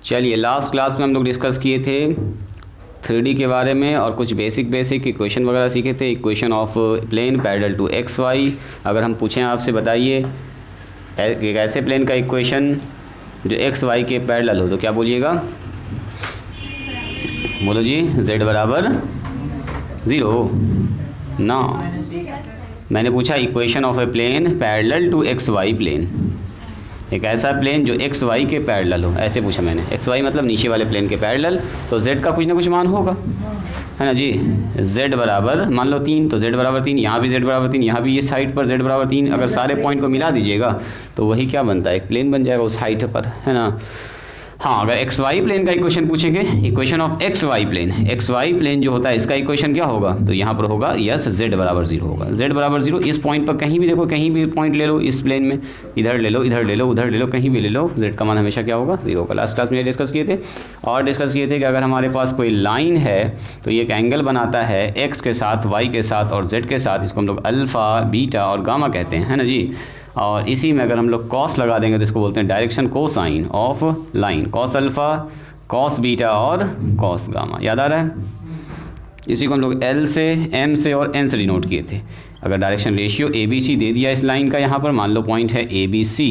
चलिए last class में हम लोग डिस्कस किए थे 3D के बारे में और कुछ बेसिक इक्वेशन वगैरह सीखे थे। Equation of plane parallel to x y. अगर हम पूछें आपसे बताइए एक ऐसे प्लेन का इक्वेशन जो एक्स वाई के पैरेलल हो तो क्या बोलिएगा? बोलो जी। z बराबर 0 ना। मैंने पूछा equation of a plane parallel to x y plane, एक ऐसा प्लेन जो एक्स वाई के पैरेलल हो, ऐसे पूछा मैंने। एक्स वाई मतलब नीचे वाले प्लेन के पैरेलल, तो z का कुछ ना कुछ मान होगा, है ना जी। z बराबर मान लो 3, तो z बराबर 3, यहाँ भी z बराबर 3, यहाँ भी ये साइड पर z बराबर 3। अगर सारे पॉइंट को मिला दीजिएगा तो वही क्या बनता है? एक प्लेन बन जाएगा उस हाइट पर, है ना। हाँ, अगर एक्स वाई प्लेन का इक्वेशन पूछेंगे, equation of x y plane जो होता है इसका इक्वेशन क्या होगा? तो यहाँ पर होगा यस z बराबर 0 होगा। z बराबर 0 इस पॉइंट पर कहीं भी देखो, कहीं भी पॉइंट ले लो इस प्लेन में, इधर ले लो, इधर ले लो, उधर ले लो, कहीं भी ले लो, z का मान हमेशा क्या होगा? 0 होगा। लास्ट क्लास में डिस्कस किए थे और डिस्कस किए थे कि अगर हमारे पास कोई लाइन है तो ये एक एंगल बनाता है x के साथ, y के साथ और z के साथ। इसको हम लोग अल्फ़ा, बीटा और गामा कहते हैं, है ना जी। और इसी में अगर हम लोग कॉस लगा देंगे तो इसको बोलते हैं direction cosine of line. Cos alpha, cos beta और कॉस गामा, याद आ रहा है? इसी को हम लोग L से, M से और N से डिनोट किए थे। अगर डायरेक्शन रेशियो ABC दे दिया इस लाइन का, यहाँ पर मान लो पॉइंट है ABC,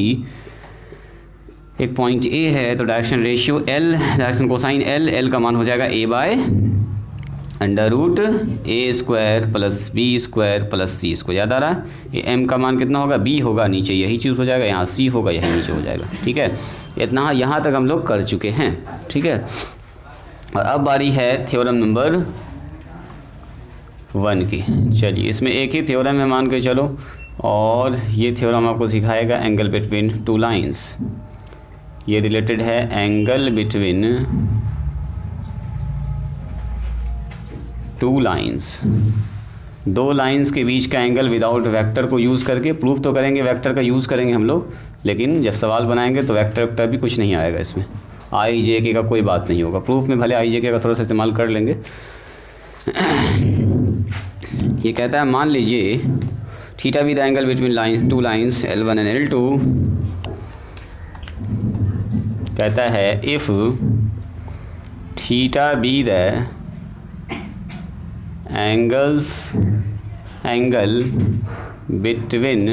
एक पॉइंट A है, तो direction ratio L, direction cosine L का मान हो जाएगा A by under root A² plus B² plus C²। याद आ रहा है? ये M का मान कितना होगा? B होगा, नीचे यही चीज़ हो जाएगा, यहाँ C होगा, यही नीचे हो जाएगा। ठीक है, इतना यहाँ तक हम लोग कर चुके हैं। ठीक है, और अब बारी है थ्योरम नंबर 1 की। चलिए इसमें एक ही थ्योरम है मान के चलो, और ये थ्योरम आपको सिखाएगा एंगल बिटवीन टू लाइंस। ये रिलेटेड है एंगल बिटवीन टू लाइंस, दो लाइंस के बीच का एंगल विदाउट वेक्टर को यूज़ करके। प्रूफ तो करेंगे, वेक्टर का यूज़ करेंगे हम लोग, लेकिन जब सवाल बनाएंगे तो वेक्टर भी कुछ नहीं आएगा इसमें। आई जे के का कोई बात नहीं होगा। प्रूफ में भले आई जे के का थोड़ा सा इस्तेमाल कर लेंगे। ये कहता है मान लीजिए theta be the angle between line two lines L1 and L2। कहता है if theta be the angle between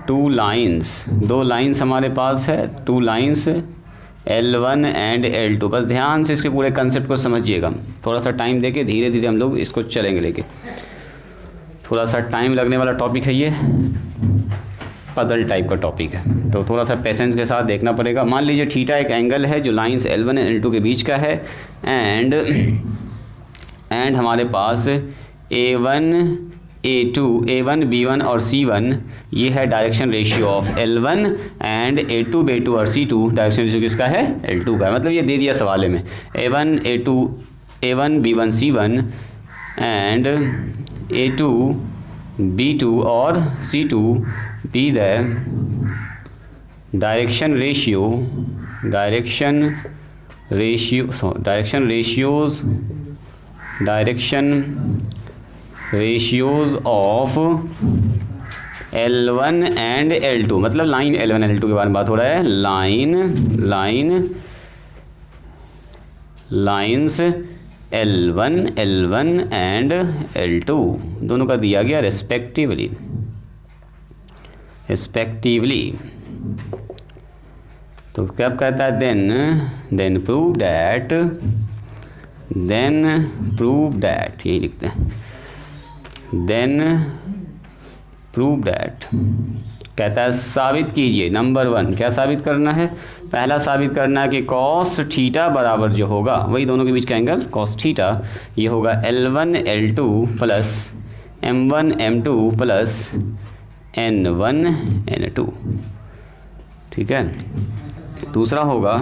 two lines, दो लाइंस हमारे पास है, two lines L1 and L2। बस ध्यान से इसके पूरे कंसेप्ट को समझिएगा, थोड़ा सा टाइम देके धीरे धीरे हम लोग इसको चलेंगे लेके। थोड़ा सा टाइम लगने वाला टॉपिक है, ये पजल टाइप का टॉपिक है, तो थोड़ा सा पेशेंस के साथ देखना पड़ेगा। मान लीजिए थीटा एक एंगल है जो लाइंस L1 एंड L2 के बीच का है, एंड हमारे पास A1, A2, A1, B1 और C1 ये है direction ratio of L1 and A2, B2 और C2 डायरेक्शन रेशियो किसका है? L2 का। मतलब ये दे दिया सवाल में A1, A2, A1, B1, C1 and A2, B2 और C2 be the direction ratios of L1 and L2। मतलब लाइन L1 L2 के बारे में बात हो रहा है। लाइंस L1 एंड L2 दोनों का दिया गया रेस्पेक्टिवली। तो क्या कहता है? देन प्रूव दैट, यही लिखते हैं, देन प्रूव दैट। कहता है साबित कीजिए। नंबर 1 क्या साबित करना है? पहला साबित करना है कि कॉस थीटा बराबर जो होगा वही दोनों के बीच का एंगल कॉस थीटा, ये होगा L1 L2 plus M1 M2 plus N1 N2। ठीक है, दूसरा होगा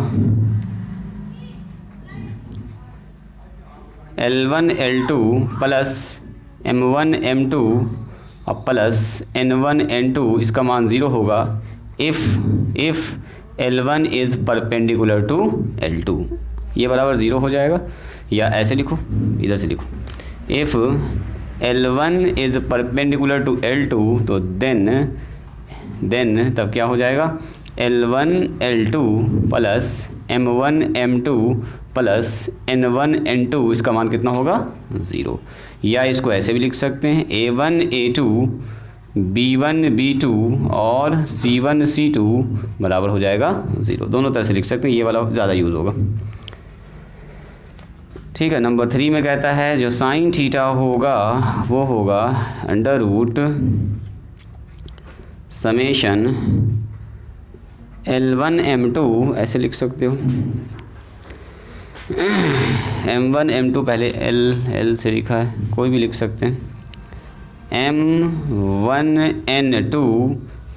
L1 L2 plus M1 M2 और प्लस N1 N2, इसका मान 0 होगा if L1 is perpendicular to L2। ये बराबर 0 हो जाएगा, या ऐसे लिखो, इधर से लिखो, if L1 is perpendicular to L2 तो देन तब क्या हो जाएगा? L1 L2 plus M1 M2 plus N1 N2, इसका मान कितना होगा 0। या इसको ऐसे भी लिख सकते हैं A1 A2 B1 B2 और C1 C2 बराबर हो जाएगा 0। दोनों तरह से लिख सकते हैं, ये वाला ज़्यादा यूज़ होगा। ठीक है, नंबर 3 में कहता है जो साइन थीटा होगा वो होगा under root summation L1 M2, ऐसे लिख सकते हो M1 M2, पहले L से लिखा है, कोई भी लिख सकते हैं, M1 N2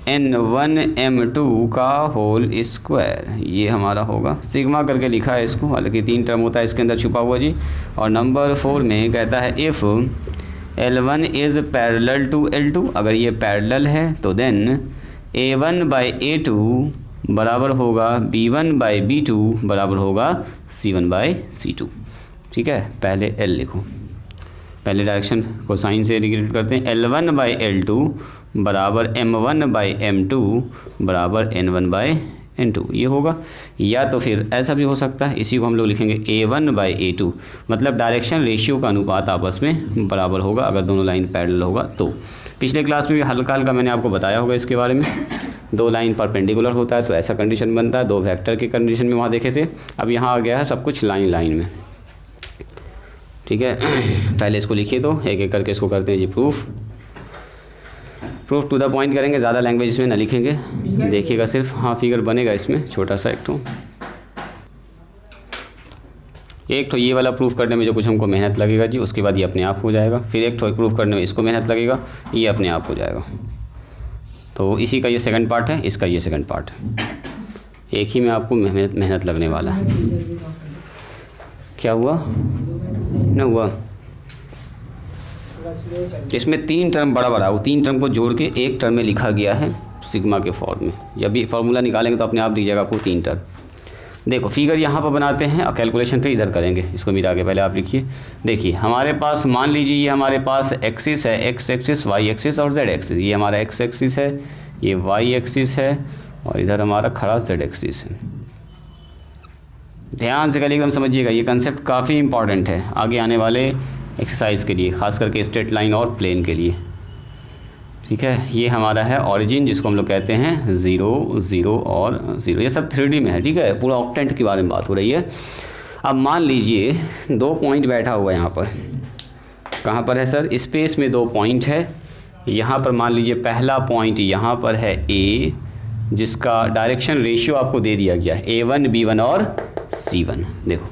N1 M2 का होल स्क्वायर, ये हमारा होगा। सिग्मा करके लिखा है इसको, हालांकि 3 टर्म होता है इसके अंदर छुपा हुआ जी। और नंबर 4 में कहता है if L1 is parallel to L2, अगर ये पैरेलल है तो देन A1 बाई A2 बराबर होगा B1 बाई B2 बराबर होगा C1 बाई C2। ठीक है, पहले L लिखो, पहले डायरेक्शन को साइन से इंडिकेट करते हैं। L1 बाई L2 बराबर M1 बाई M2 बराबर N1 बाई N2, ये होगा। या तो फिर ऐसा भी हो सकता है, इसी को हम लोग लिखेंगे A1 बाई A2, मतलब डायरेक्शन रेशियो का अनुपात आपस में बराबर होगा अगर दोनों लाइन पैरेलल होगा तो। पिछले क्लास में भी हल्का हल्का मैंने आपको बताया होगा इसके बारे में। 2 लाइन परपेंडिकुलर होता है तो ऐसा कंडीशन बनता है, 2 वेक्टर की कंडीशन में वहाँ देखे थे। अब यहाँ आ गया है सब कुछ लाइन लाइन में। ठीक है, पहले इसको लिखिए, तो एक एक करके इसको करते हैं जी प्रूफ टू द पॉइंट करेंगे, ज़्यादा लैंग्वेज इसमें ना लिखेंगे, देखिएगा सिर्फ। हाँ, फिगर बनेगा इसमें छोटा सा एक तो ये वाला प्रूफ करने में जो कुछ हमको मेहनत लगेगा जी, उसके बाद ये अपने आप हो जाएगा। फिर एक तो प्रूफ करने में इसको मेहनत लगेगा, ये अपने आप हो जाएगा। तो इसी का ये सेकंड पार्ट है, इसका ये सेकंड पार्ट है, एक ही में आपको मेहनत लगने वाला है। क्या हुआ ना हुआ, इसमें 3 टर्म बड़ा बड़ा, वो 3 टर्म को जोड़ के एक टर्म में लिखा गया है सिग्मा के फॉर्म में। जब भी फार्मूला निकालेंगे तो अपने आप दीजिएगा आपको 3 टर्म। देखो फिगर यहाँ पर बनाते हैं और कैलकुलेशन तो इधर करेंगे, इसको मिला के पहले आप लिखिए। देखिए हमारे पास, मान लीजिए ये हमारे पास एक्सिस है, एक्स एक्सिस, वाई एक्सिस और जेड एक्सिस। ये हमारा एक्स एक्सिस है, ये वाई एक्सिस है और इधर हमारा खड़ा जेड एक्सिस है। ध्यान से कल एकदम समझिएगा, ये कंसेप्ट काफ़ी इंपॉर्टेंट है आगे आने वाले एक्सरसाइज के लिए, खास करके स्ट्रेट लाइन और प्लेन के लिए। ठीक है, ये हमारा है ऑरिजिन, जिसको हम लोग कहते हैं 0 0 और 0। ये सब 3D में है। ठीक है, पूरा ऑक्टेंट के बारे में बात हो रही है। अब मान लीजिए 2 पॉइंट बैठा हुआ है यहाँ पर। कहाँ पर है सर? स्पेस में 2 पॉइंट है। यहाँ पर मान लीजिए पहला पॉइंट यहाँ पर है A, जिसका डायरेक्शन रेशियो आपको दे दिया गया है A1 B1 और C1। देखो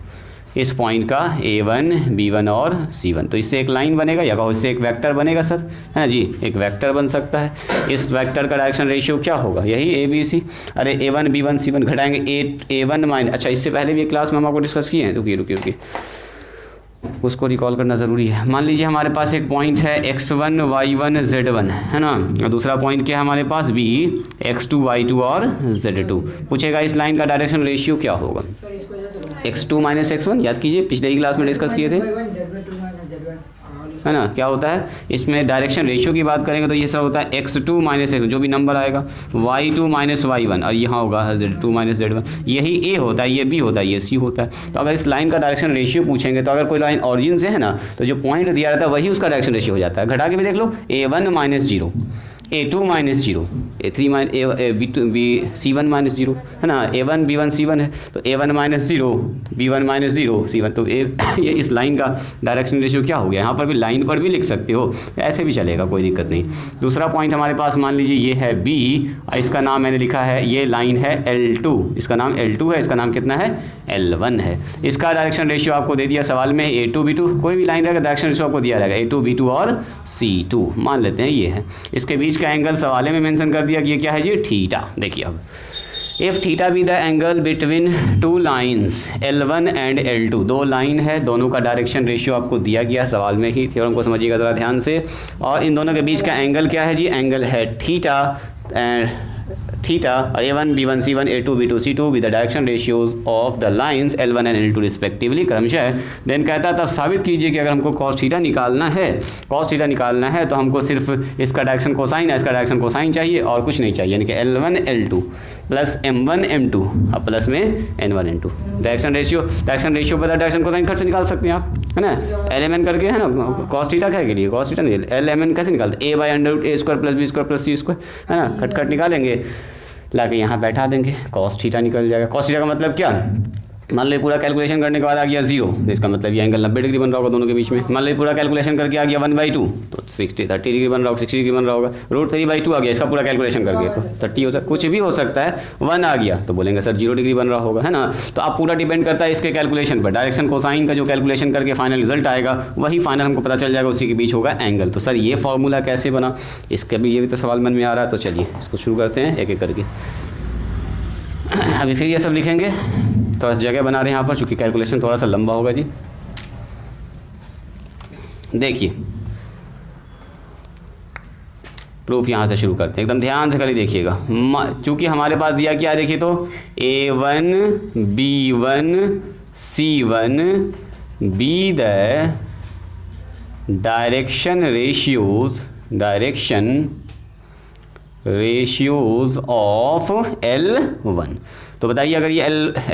इस पॉइंट का A1 B1 और C1, तो इससे एक लाइन बनेगा या कहो इससे एक वेक्टर बनेगा सर, है ना जी, एक वेक्टर बन सकता है। इस वेक्टर का डायरेक्शन रेशियो क्या होगा? यही ABC। अरे A1 B1 C1 घटाएंगे A1 माइनस, अच्छा इससे पहले भी एक क्लास में हम आपको डिस्कस किए हैं, रुकिए उसको रिकॉल करना ज़रूरी है। मान लीजिए हमारे पास एक पॉइंट है x1 y1 z1, है ना, और दूसरा पॉइंट क्या है हमारे पास B x2 y2 और z2। पूछेगा इस लाइन का डायरेक्शन रेशियो क्या होगा? x2 माइनस x1, याद कीजिए पिछले ही क्लास में डिस्कस किए थे, है ना। क्या होता है इसमें डायरेक्शन रेशियो की बात करेंगे तो ये सब होता है x2 माइनस x1, जो भी नंबर आएगा, y2 माइनस y1 और यहाँ होगा z2 माइनस z1। यही A होता है, ये B होता है, ये C होता है। तो अगर इस लाइन का डायरेक्शन रेशियो पूछेंगे तो अगर कोई लाइन ऑरिजिन से है ना, तो जो पॉइंट दिया रहता है वही उसका डायरेक्शन रेशियो हो जाता है। घटा के भी देख लो, A1 minus 0, A2 minus 0, A3 minus C1 minus 0, है ना। A1 B1 C1 है तो A1 minus 0 B1 minus 0 C1। तो ये इस लाइन का डायरेक्शन रेशियो क्या हो गया? यहाँ पर भी लाइन पर भी लिख सकते हो, ऐसे भी चलेगा, कोई दिक्कत नहीं। दूसरा पॉइंट हमारे पास मान लीजिए ये है B, इसका नाम मैंने लिखा है, ये लाइन है L2, इसका नाम L2 है, इसका नाम कितना है? L1 है। इसका डायरेक्शन रेशियो आपको दे दिया सवाल में A2 B2, कोई भी लाइन रहेगा डायरेक्शन रेशियो आपको दिया जाएगा A2 B2 और C2, मान लेते हैं ये है। इसके बीच का एंगल सवाले में मेंशन कर दिया कि ये क्या है जी? थीटा। देखिए अब if theta be the angle between 2 lines L1 and L2, 2 line है, दोनों का डायरेक्शन रेशियो आपको दिया गया सवाल में ही, थ्योरम को समझिएगा ज़रा ध्यान से। और इन दोनों के बीच का एंगल क्या है जी? एंगल है थीटा, थीटा और A1 B1 C1 A2 B2 C2 with the direction ratios of the lines L1 and L2 respectively क्रमशः। देन कहता है तब साबित कीजिए कि अगर हमको cos थीटा निकालना है तो हमको सिर्फ इसका डायरेक्शन कोसाइन है, इसका डायरेक्शन कोसाइन चाहिए और कुछ नहीं चाहिए, यानी कि L1 L2 plus M1 M2 और प्लस में N1 N2। डायरेक्शन रेशियो बता डायरेक्शन कोसाइन खट से निकाल सकते हैं आप, है ना, LMN करके, है ना, cos थीटा क्या के लिए, cos थीटा नहीं, LMN कैसे निकालते, A/√A² plus B² plus C², है ना, खट निकालेंगे, लाके यहाँ बैठा देंगे, cos थीटा निकल जाएगा। cos थीटा का मतलब क्या, मान लो पूरा कैलकुलेशन करने के बाद आ गया 0, तो इसका मतलब ये एंगल 90 डिग्री बन रहा होगा दोनों के बीच में। मान लो पूरा कैलकुलेशन करके आ गया 1/2, तो 30 डिग्री बन रहा होगा, 60 डिग्री बन रहा होगा। √3/2 आ गया, इसका पूरा कैलकुलेशन करके तो 30 होता है, कुछ भी हो सकता है। 1 आ गया तो बोलेंगे सर 0 डिग्री बन रहा होगा, है ना। तो आप पूरा डिपेंड करता है इसके कैलकुलेशन पर, डायरेक्शन कोसाइन का जो कैलकुलेशन करके फाइनल रिजल्ट आएगा वही फाइनल हमको पता चल जाएगा, उसी के बीच होगा एंगल। तो सर ये फॉर्मूला कैसे बना, इसका भी ये भी तो सवाल मन में आ रहा है। तो चलिए इसको शुरू करते हैं एक एक करके। अभी फिर ये सब लिखेंगे, थोड़ा सा जगह बना रहे हैं यहाँ पर, चूँकि कैलकुलेशन थोड़ा सा लंबा होगा जी। देखिए प्रूफ यहाँ से शुरू करते हैं, एकदम ध्यान से खाली देखिएगा। चूँकि हमारे पास दिया क्या, देखिए तो A1 B1 C1 be the direction ratios of L1। तो बताइए अगर ये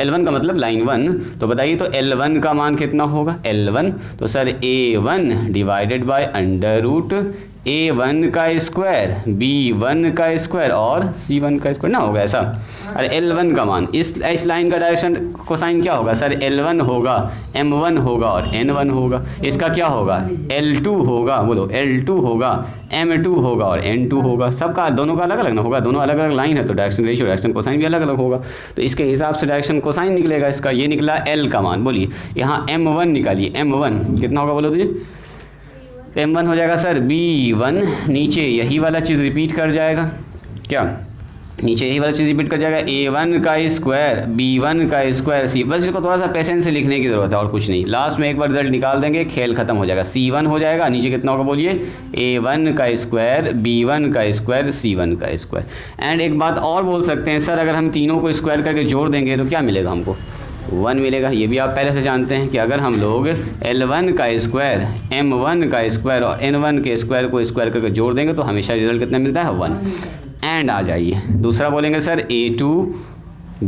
L1 का मतलब लाइन 1, तो बताइए तो L1 का मान कितना होगा, L1 तो sir A1 divided by under root A1 का स्क्वायर B1 का स्क्वायर और C1 का स्क्वायर ना होगा ऐसा। अरे L1 का मान इस लाइन का डायरेक्शन कोसाइन क्या होगा सर, L1 होगा, M1 होगा और N1 होगा। इसका क्या होगा, L2 होगा, बोलो L2 होगा, M2 होगा और N2 होगा। सबका दोनों का अलग अलग ना होगा, दोनों अलग अलग लाइन है तो डायरेक्शन रेशियो डायरेक्शन कोसाइन भी अलग अलग होगा। तो इसके हिसाब से डायरेक्शन कोसाइन निकलेगा इसका। ये निकला L का मान, बोलिए यहाँ M1 निकालिए, M1 कितना होगा बोलो तो M1 हो जाएगा सर B1, नीचे यही वाला चीज़ रिपीट कर जाएगा, क्या नीचे यही वाला चीज़ रिपीट कर जाएगा, A1 का स्क्वायर B1 का स्क्वायर C। बस इसको थोड़ा सा पेशेंस से लिखने की ज़रूरत है और कुछ नहीं। लास्ट में एक बार रिजल्ट निकाल देंगे, खेल खत्म हो जाएगा। C1 हो जाएगा, नीचे कितना होगा बोलिए, A1 का स्क्वायर B1 का स्क्वायर C1 का स्क्वायर। एंड एक बात और बोल सकते हैं सर, अगर हम तीनों को स्क्वायर करके जोड़ देंगे तो क्या मिलेगा हमको, 1 मिलेगा। ये भी आप पहले से जानते हैं कि अगर हम लोग L1 का स्क्वायर M1 का स्क्वायर और N1 के स्क्वायर को स्क्वायर करके जोड़ देंगे तो हमेशा रिजल्ट कितना मिलता है, 1। एंड आ जाइए दूसरा बोलेंगे सर A2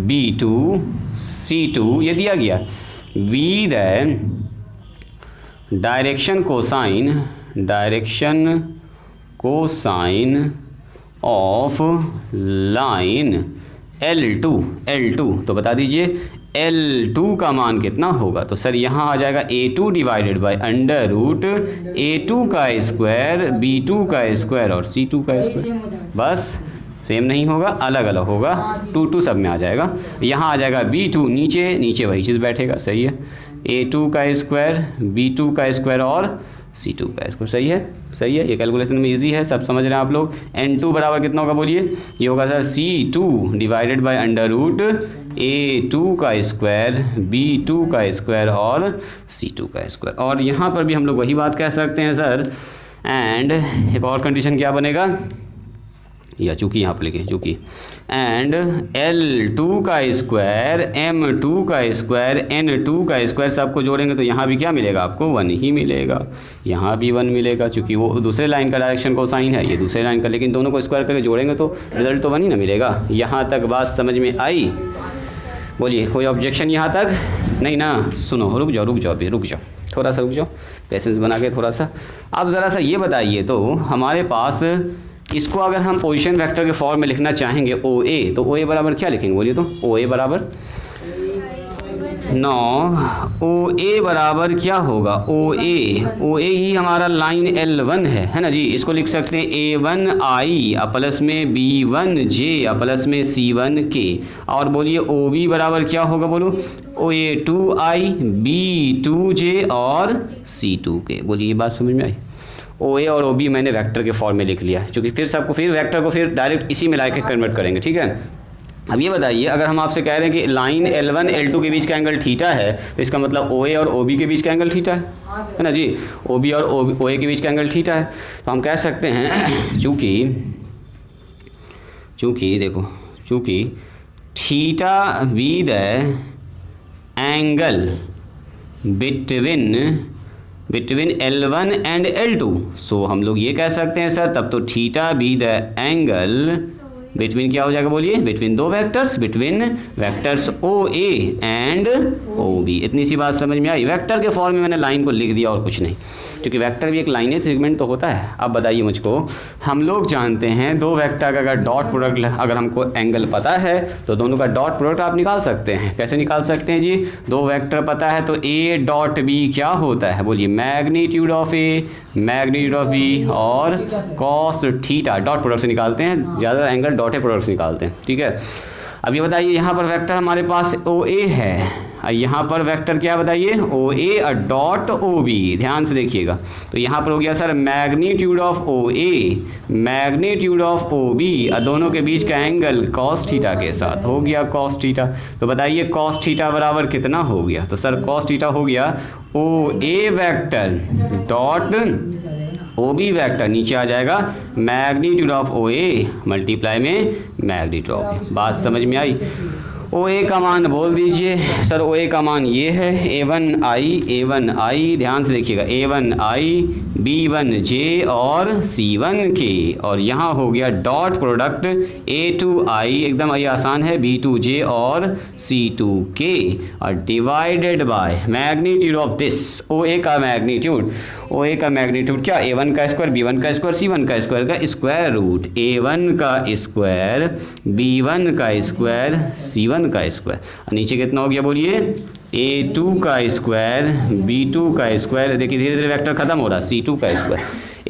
B2 C2 ये दिया गया, be the direction cosine of line L2 तो बता दीजिए L2 का मान कितना होगा। तो सर यहाँ आ जाएगा A2 divided by under root A2 का स्क्वायर B2 का स्क्वायर और C2 का स्क्वायर। बस सेम नहीं होगा, अलग अलग होगा, 2 सब में आ जाएगा। यहाँ आ जाएगा B2, नीचे वही चीज़ बैठेगा, सही है। A2 का स्क्वायर B2 का स्क्वायर और C2 का स्क्वायर, सही है। ये कैलकुलेशन में इजी है, सब समझ रहे हैं आप लोग। N2 बराबर कितना होगा बोलिए, ये होगा sir C2 divided by under root A2 का स्क्वायर B2 का स्क्वायर और C2 का स्क्वायर। और यहाँ पर भी हम लोग वही बात कह सकते हैं सर। एंड एक और कंडीशन क्या बनेगा, या चूँकि यहाँ पर लिखे चूँकि, एंड L2 का स्क्वायर M2 का स्क्वायर N2 का स्क्वायर सबको जोड़ेंगे तो यहाँ भी क्या मिलेगा आपको, 1 ही मिलेगा। यहाँ भी 1 मिलेगा, चूँकि वो दूसरे लाइन का डायरेक्शन कोसाइन है, ये दूसरे लाइन का, लेकिन दोनों को स्क्वायर करके जोड़ेंगे तो रिजल्ट तो 1 ही ना मिलेगा। यहाँ तक बात समझ में आई, बोलिए कोई ऑब्जेक्शन यहाँ तक नहीं ना। सुनो, रुक जाओ थोड़ा सा रुक जाओ, पेशेंस बना के थोड़ा सा। अब ज़रा सा ये बताइए, तो हमारे पास इसको अगर हम पोजीशन वेक्टर के फॉर्म में लिखना चाहेंगे OA, तो OA बराबर क्या लिखेंगे बोलिए तो, OA बराबर OA बराबर क्या होगा, OA ही हमारा लाइन L1 है ना जी। इसको लिख सकते हैं A1I प्लस में B1J प्लस में C1K। और बोलिए OB बराबर क्या होगा बोलो, A2I B2J और C2K। बोलिए ये बात समझ में आई। OA और OB मैंने वेक्टर के फॉर्म में लिख लिया, क्योंकि फिर वेक्टर को फिर डायरेक्ट इसी में ला के कन्वर्ट करेंगे, ठीक है। अब ये बताइए, अगर हम आपसे कह रहे हैं कि लाइन L1 L2 के बीच का एंगल थीटा है, तो इसका मतलब OA और OB के बीच का एंगल थीटा है ना जी। OB और OA के बीच का एंगल थीटा है, तो हम कह सकते हैं चूँकि देखो चूँकि theta be the angle between L1 and L2, so हम लोग ये कह सकते हैं सर तब तो theta be the angle between क्या हो जाएगा बोलिए, बिटवीन दो vectors, between vectors O A and O B. इतनी सी बात समझ में आई। वेक्टर के फॉर्म में मैंने लाइन को लिख दिया और कुछ नहीं, क्योंकि वेक्टर भी एक लाइनेज सेगमेंट तो होता है। अब बताइए मुझको, हम लोग जानते हैं दो वेक्टर का अगर डॉट प्रोडक्ट, अगर हमको एंगल पता है तो दोनों का डॉट प्रोडक्ट आप निकाल सकते हैं। कैसे निकाल सकते हैं जी, दो वेक्टर पता है तो ए डॉट बी क्या होता है बोलिए, magnitude of a magnitude of b और कॉस थीटा, डॉट प्रोडक्ट से निकालते हैं, ज़्यादा एंगल डॉट ए प्रोडक्ट से निकालते हैं। ठीक है, अब ये बताइए यहाँ पर वेक्टर हमारे पास ओ ए है, यहाँ पर वेक्टर क्या बताइए, ओ ए और डॉट ओ बी। ध्यान से देखिएगा, तो यहाँ पर हो गया sir magnitude of O A magnitude of O B और दोनों के बीच का एंगल कॉस थीटा के साथ हो गया कॉस थीटा। तो बताइए कॉस थीटा बराबर कितना हो गया, तो सर कॉस थीटा हो गया O A vector dot O B vector, नीचे आ जाएगा magnitude of O A multiply में मैग्नीट्यूड ऑफ ए। बात समझ में आई। ओ ए का मान बोल दीजिए सर, ओ ए का मान ये है A1 I, ध्यान से देखिएगा A1 I B1 J और C1 K, और यहाँ हो गया डॉट प्रोडक्ट A2 I, एकदम ये आसान है, B2 J और C2 K और divided by magnitude of this O A का मैग्नीट्यूड, ओ ए का मैग्नीट्यूड क्या, A1 का स्क्वायर B1 का स्क्वायर C1 का स्क्वायर का स्क्वायर रूट A1 का स्क्वायर B1 का स्क्वायर C1 का स्क्वायर, नीचे कितना हो गया बोलिए A2 का स्क्वायर B2 का स्क्वायर। देखिए धीरे धीरे वेक्टर खत्म हो रहा है, C2 का स्क्वायर।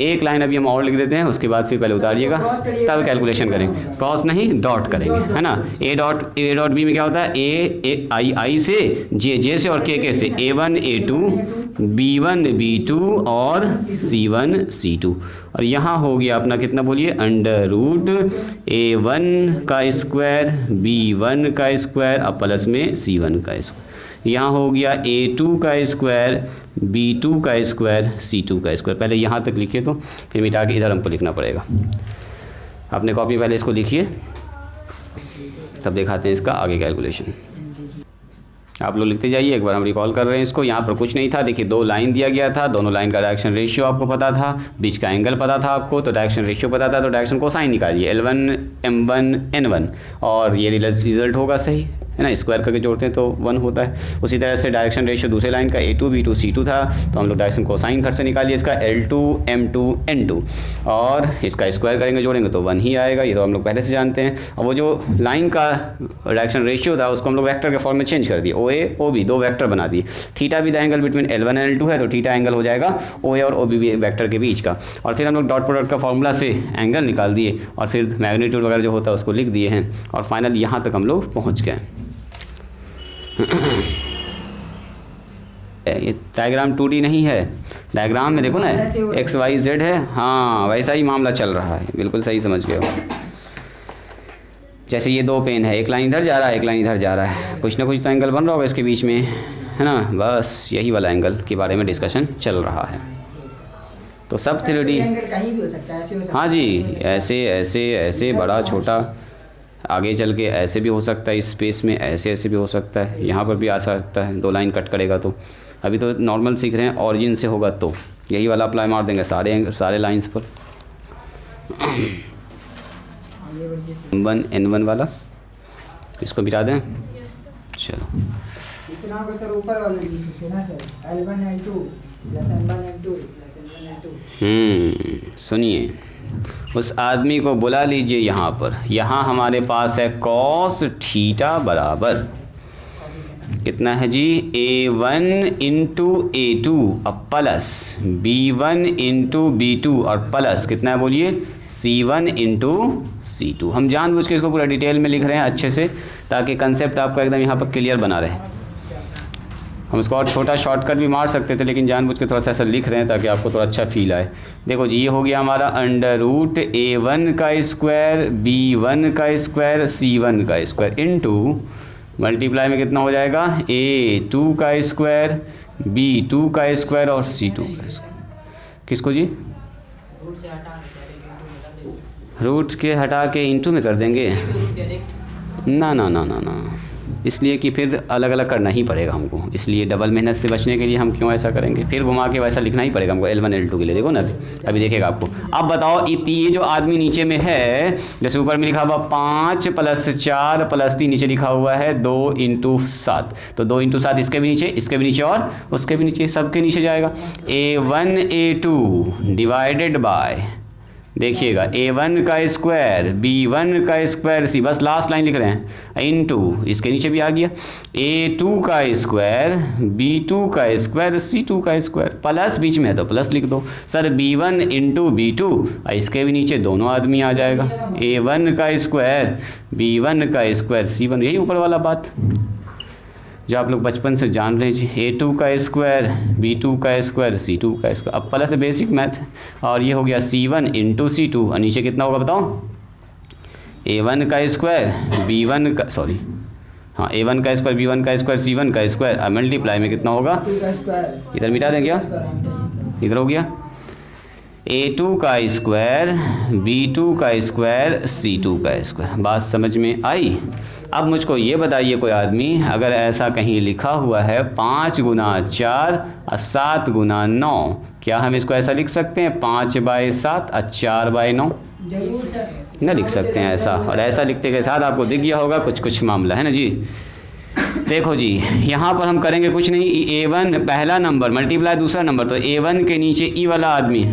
एक लाइन अभी हम और लिख देते हैं, उसके बाद फिर पहले उतारिएगा तब कैलकुलेशन करेंगे, क्रॉस नहीं डॉट करेंगे, है ना। ए डॉट बी में क्या होता है, ए आई से, जे से और के से, A1 A2 B1 B2 और C1 C2, और यहाँ हो गया अपना कितना बोलिए अंडर रूट A1 का स्क्वायर B1 का स्क्वायर और प्लस में C1 का स्क्वायर। यहाँ हो गया A2 का स्क्वायर B2 का स्क्वायर C2 का स्क्वायर। पहले यहाँ तक लिखिए, तो फिर मिटा के इधर हमको लिखना पड़ेगा। अपने कॉपी पहले इसको लिखिए, तब दिखाते हैं इसका आगे कैलकुलेशन। आप लोग लिखते जाइए, एक बार हम रिकॉल कर रहे हैं इसको। यहाँ पर कुछ नहीं था, देखिए दो लाइन दिया गया था, दोनों लाइन का डायरेक्शन रेशियो आपको पता था, बीच का एंगल पता था आपको, तो डायरेक्शन रेशियो पता था, तो डायरेक्शन कोसाइन निकालिए L1 M1 N1 और ये रिजल्ट होगा सही, है ना। स्क्वायर करके जोड़ते हैं तो 1 होता है। उसी तरह से डायरेक्शन रेशियो दूसरे लाइन का A2 B2 C2 था, तो हम लोग डायरेक्शन कोसाइन घर से निकालिए इसका L2 M2 N2 और इसका स्क्वायर करेंगे जोड़ेंगे तो 1 ही आएगा, ये तो हम लोग पहले से जानते हैं। और वो जो लाइन का डायरेक्शन रेशियो था उसको हम लोग वेक्टर के फॉर्म में चेंज कर दिए, OA OB दो वेक्टर बना दिए। थीटा भी the angle between L1 and L2 है, तो थीटा एंगल हो जाएगा OA और OB वेक्टर के बीच का, और फिर हम लोग डॉट प्रोडक्ट का फॉर्मूला से एंगल निकाल दिए और फिर मैग्नीट्यूड वगैरह जो होता है उसको लिख दिए हैं, और फाइनल यहाँ तक हम लोग पहुँच गए। ये डायग्राम 2D नहीं है, डायग्राम में देखो ना XYZ है, हाँ वैसा ही मामला चल रहा है, बिल्कुल सही समझ गए हो। जैसे ये दो पेन है, एक लाइन इधर जा रहा है एक लाइन इधर जा रहा है, कुछ ना कुछ तो एंगल बन रहा होगा इसके बीच में, है ना। बस यही वाला एंगल के बारे में डिस्कशन चल रहा है। तो सब 3D कहीं भी हो सकता है, ऐसे हो सकता है। हाँ जी, ऐसे ऐसे ऐसे बड़ा छोटा, आगे चल के ऐसे भी हो सकता है, इस स्पेस में ऐसे ऐसे भी हो सकता है, यहाँ पर भी आ सकता है, दो लाइन कट करेगा तो। अभी तो नॉर्मल सीख रहे हैं, ऑरिजिन से होगा तो यही वाला अप्लाई मार देंगे सारे लाइंस पर। N1 वाला इसको मिटा दें, चलो इतना को सर ऊपर वाले लिख सकते हैं ना sir, L1 L2 plus N1 N2 plus N1 N2। सुनिए, उस आदमी को बुला लीजिए यहाँ पर। यहाँ हमारे पास है कॉस थीटा बराबर कितना है जी, A1 इंटू A2 और प्लस B1 इंटू B2 और प्लस कितना है बोलिए C1 इंटू C2। हम जानबूझ के इसको पूरा डिटेल में लिख रहे हैं अच्छे से, ताकि कंसेप्ट आपका एकदम यहाँ पर क्लियर बना रहे। हम इसको और छोटा शॉर्टकट भी मार सकते थे, लेकिन जानबूझ के थोड़ा सा ऐसा लिख रहे हैं ताकि आपको थोड़ा अच्छा फील आए। देखो जी, ये हो गया हमारा अंडर रूट A1 का स्क्वायर B1 का स्क्वायर C1 का स्क्वायर इंटू मल्टीप्लाई में कितना हो जाएगा A2 का स्क्वायर B2 का स्क्वायर और C2 का स्क्वायर। किसको जी, रूट के हटा के इंटू में कर देंगे। ना ना ना ना ना, इसलिए कि फिर अलग अलग करना ही पड़ेगा हमको, इसलिए डबल मेहनत से बचने के लिए हम क्यों ऐसा करेंगे, फिर घुमा के वैसा लिखना ही पड़ेगा हमको L1 L2 के लिए। देखो ना अभी देखेगा आपको। अब बताओ ये जो आदमी नीचे में है, जैसे ऊपर में लिखा हुआ 5 + 4 + 3, नीचे लिखा हुआ है 2 × 7, तो 2 × 7 इसके भी नीचे, इसके भी नीचे और उसके भी नीचे, सबके नीचे जाएगा। A1 A2 डिवाइडेड बाय, देखिएगा A1 का स्क्वायर B1 का स्क्वायर C, बस लास्ट लाइन लिख रहे हैं, इनटू इसके नीचे भी आ गया A2 का स्क्वायर B2 का स्क्वायर C2 का स्क्वायर, प्लस बीच में है तो प्लस लिख दो सर, B1 × B2, इसके भी नीचे दोनों आदमी आ जाएगा, A1 का स्क्वायर B1 का स्क्वायर C1, यही ऊपर वाला बात जो आप लोग बचपन से जान रहे जी, A2 का स्क्वायर B2 का स्क्वायर C2 का स्क्वायर, अब प्लस बेसिक मैथ, और ये हो गया C1 × C2, और नीचे कितना होगा बताओ, A1 का स्क्वायर B1 का, सॉरी हाँ, A1 का स्क्वायर B1 का स्क्वायर C1 का स्क्वायर, अब मल्टीप्लाई में कितना होगा, इधर मिटा दें क्या, इधर हो गया A2 का स्क्वायर B2 का स्क्वायर C2 का स्क्वायर। बात समझ में आई। अब मुझको ये बताइए कोई आदमी, अगर ऐसा कहीं लिखा हुआ है 5 × 4 और 7 × 9, क्या हम इसको ऐसा लिख सकते हैं 5/7 और 4/9? जरूर सर, ना लिख सकते हैं ऐसा, और ऐसा लिखते के साथ आपको दिख गया होगा कुछ कुछ मामला है ना जी। देखो जी, यहाँ पर हम करेंगे कुछ नहीं, A1 पहला नंबर मल्टीप्लाई दूसरा नंबर, तो A1 के नीचे E वाला आदमी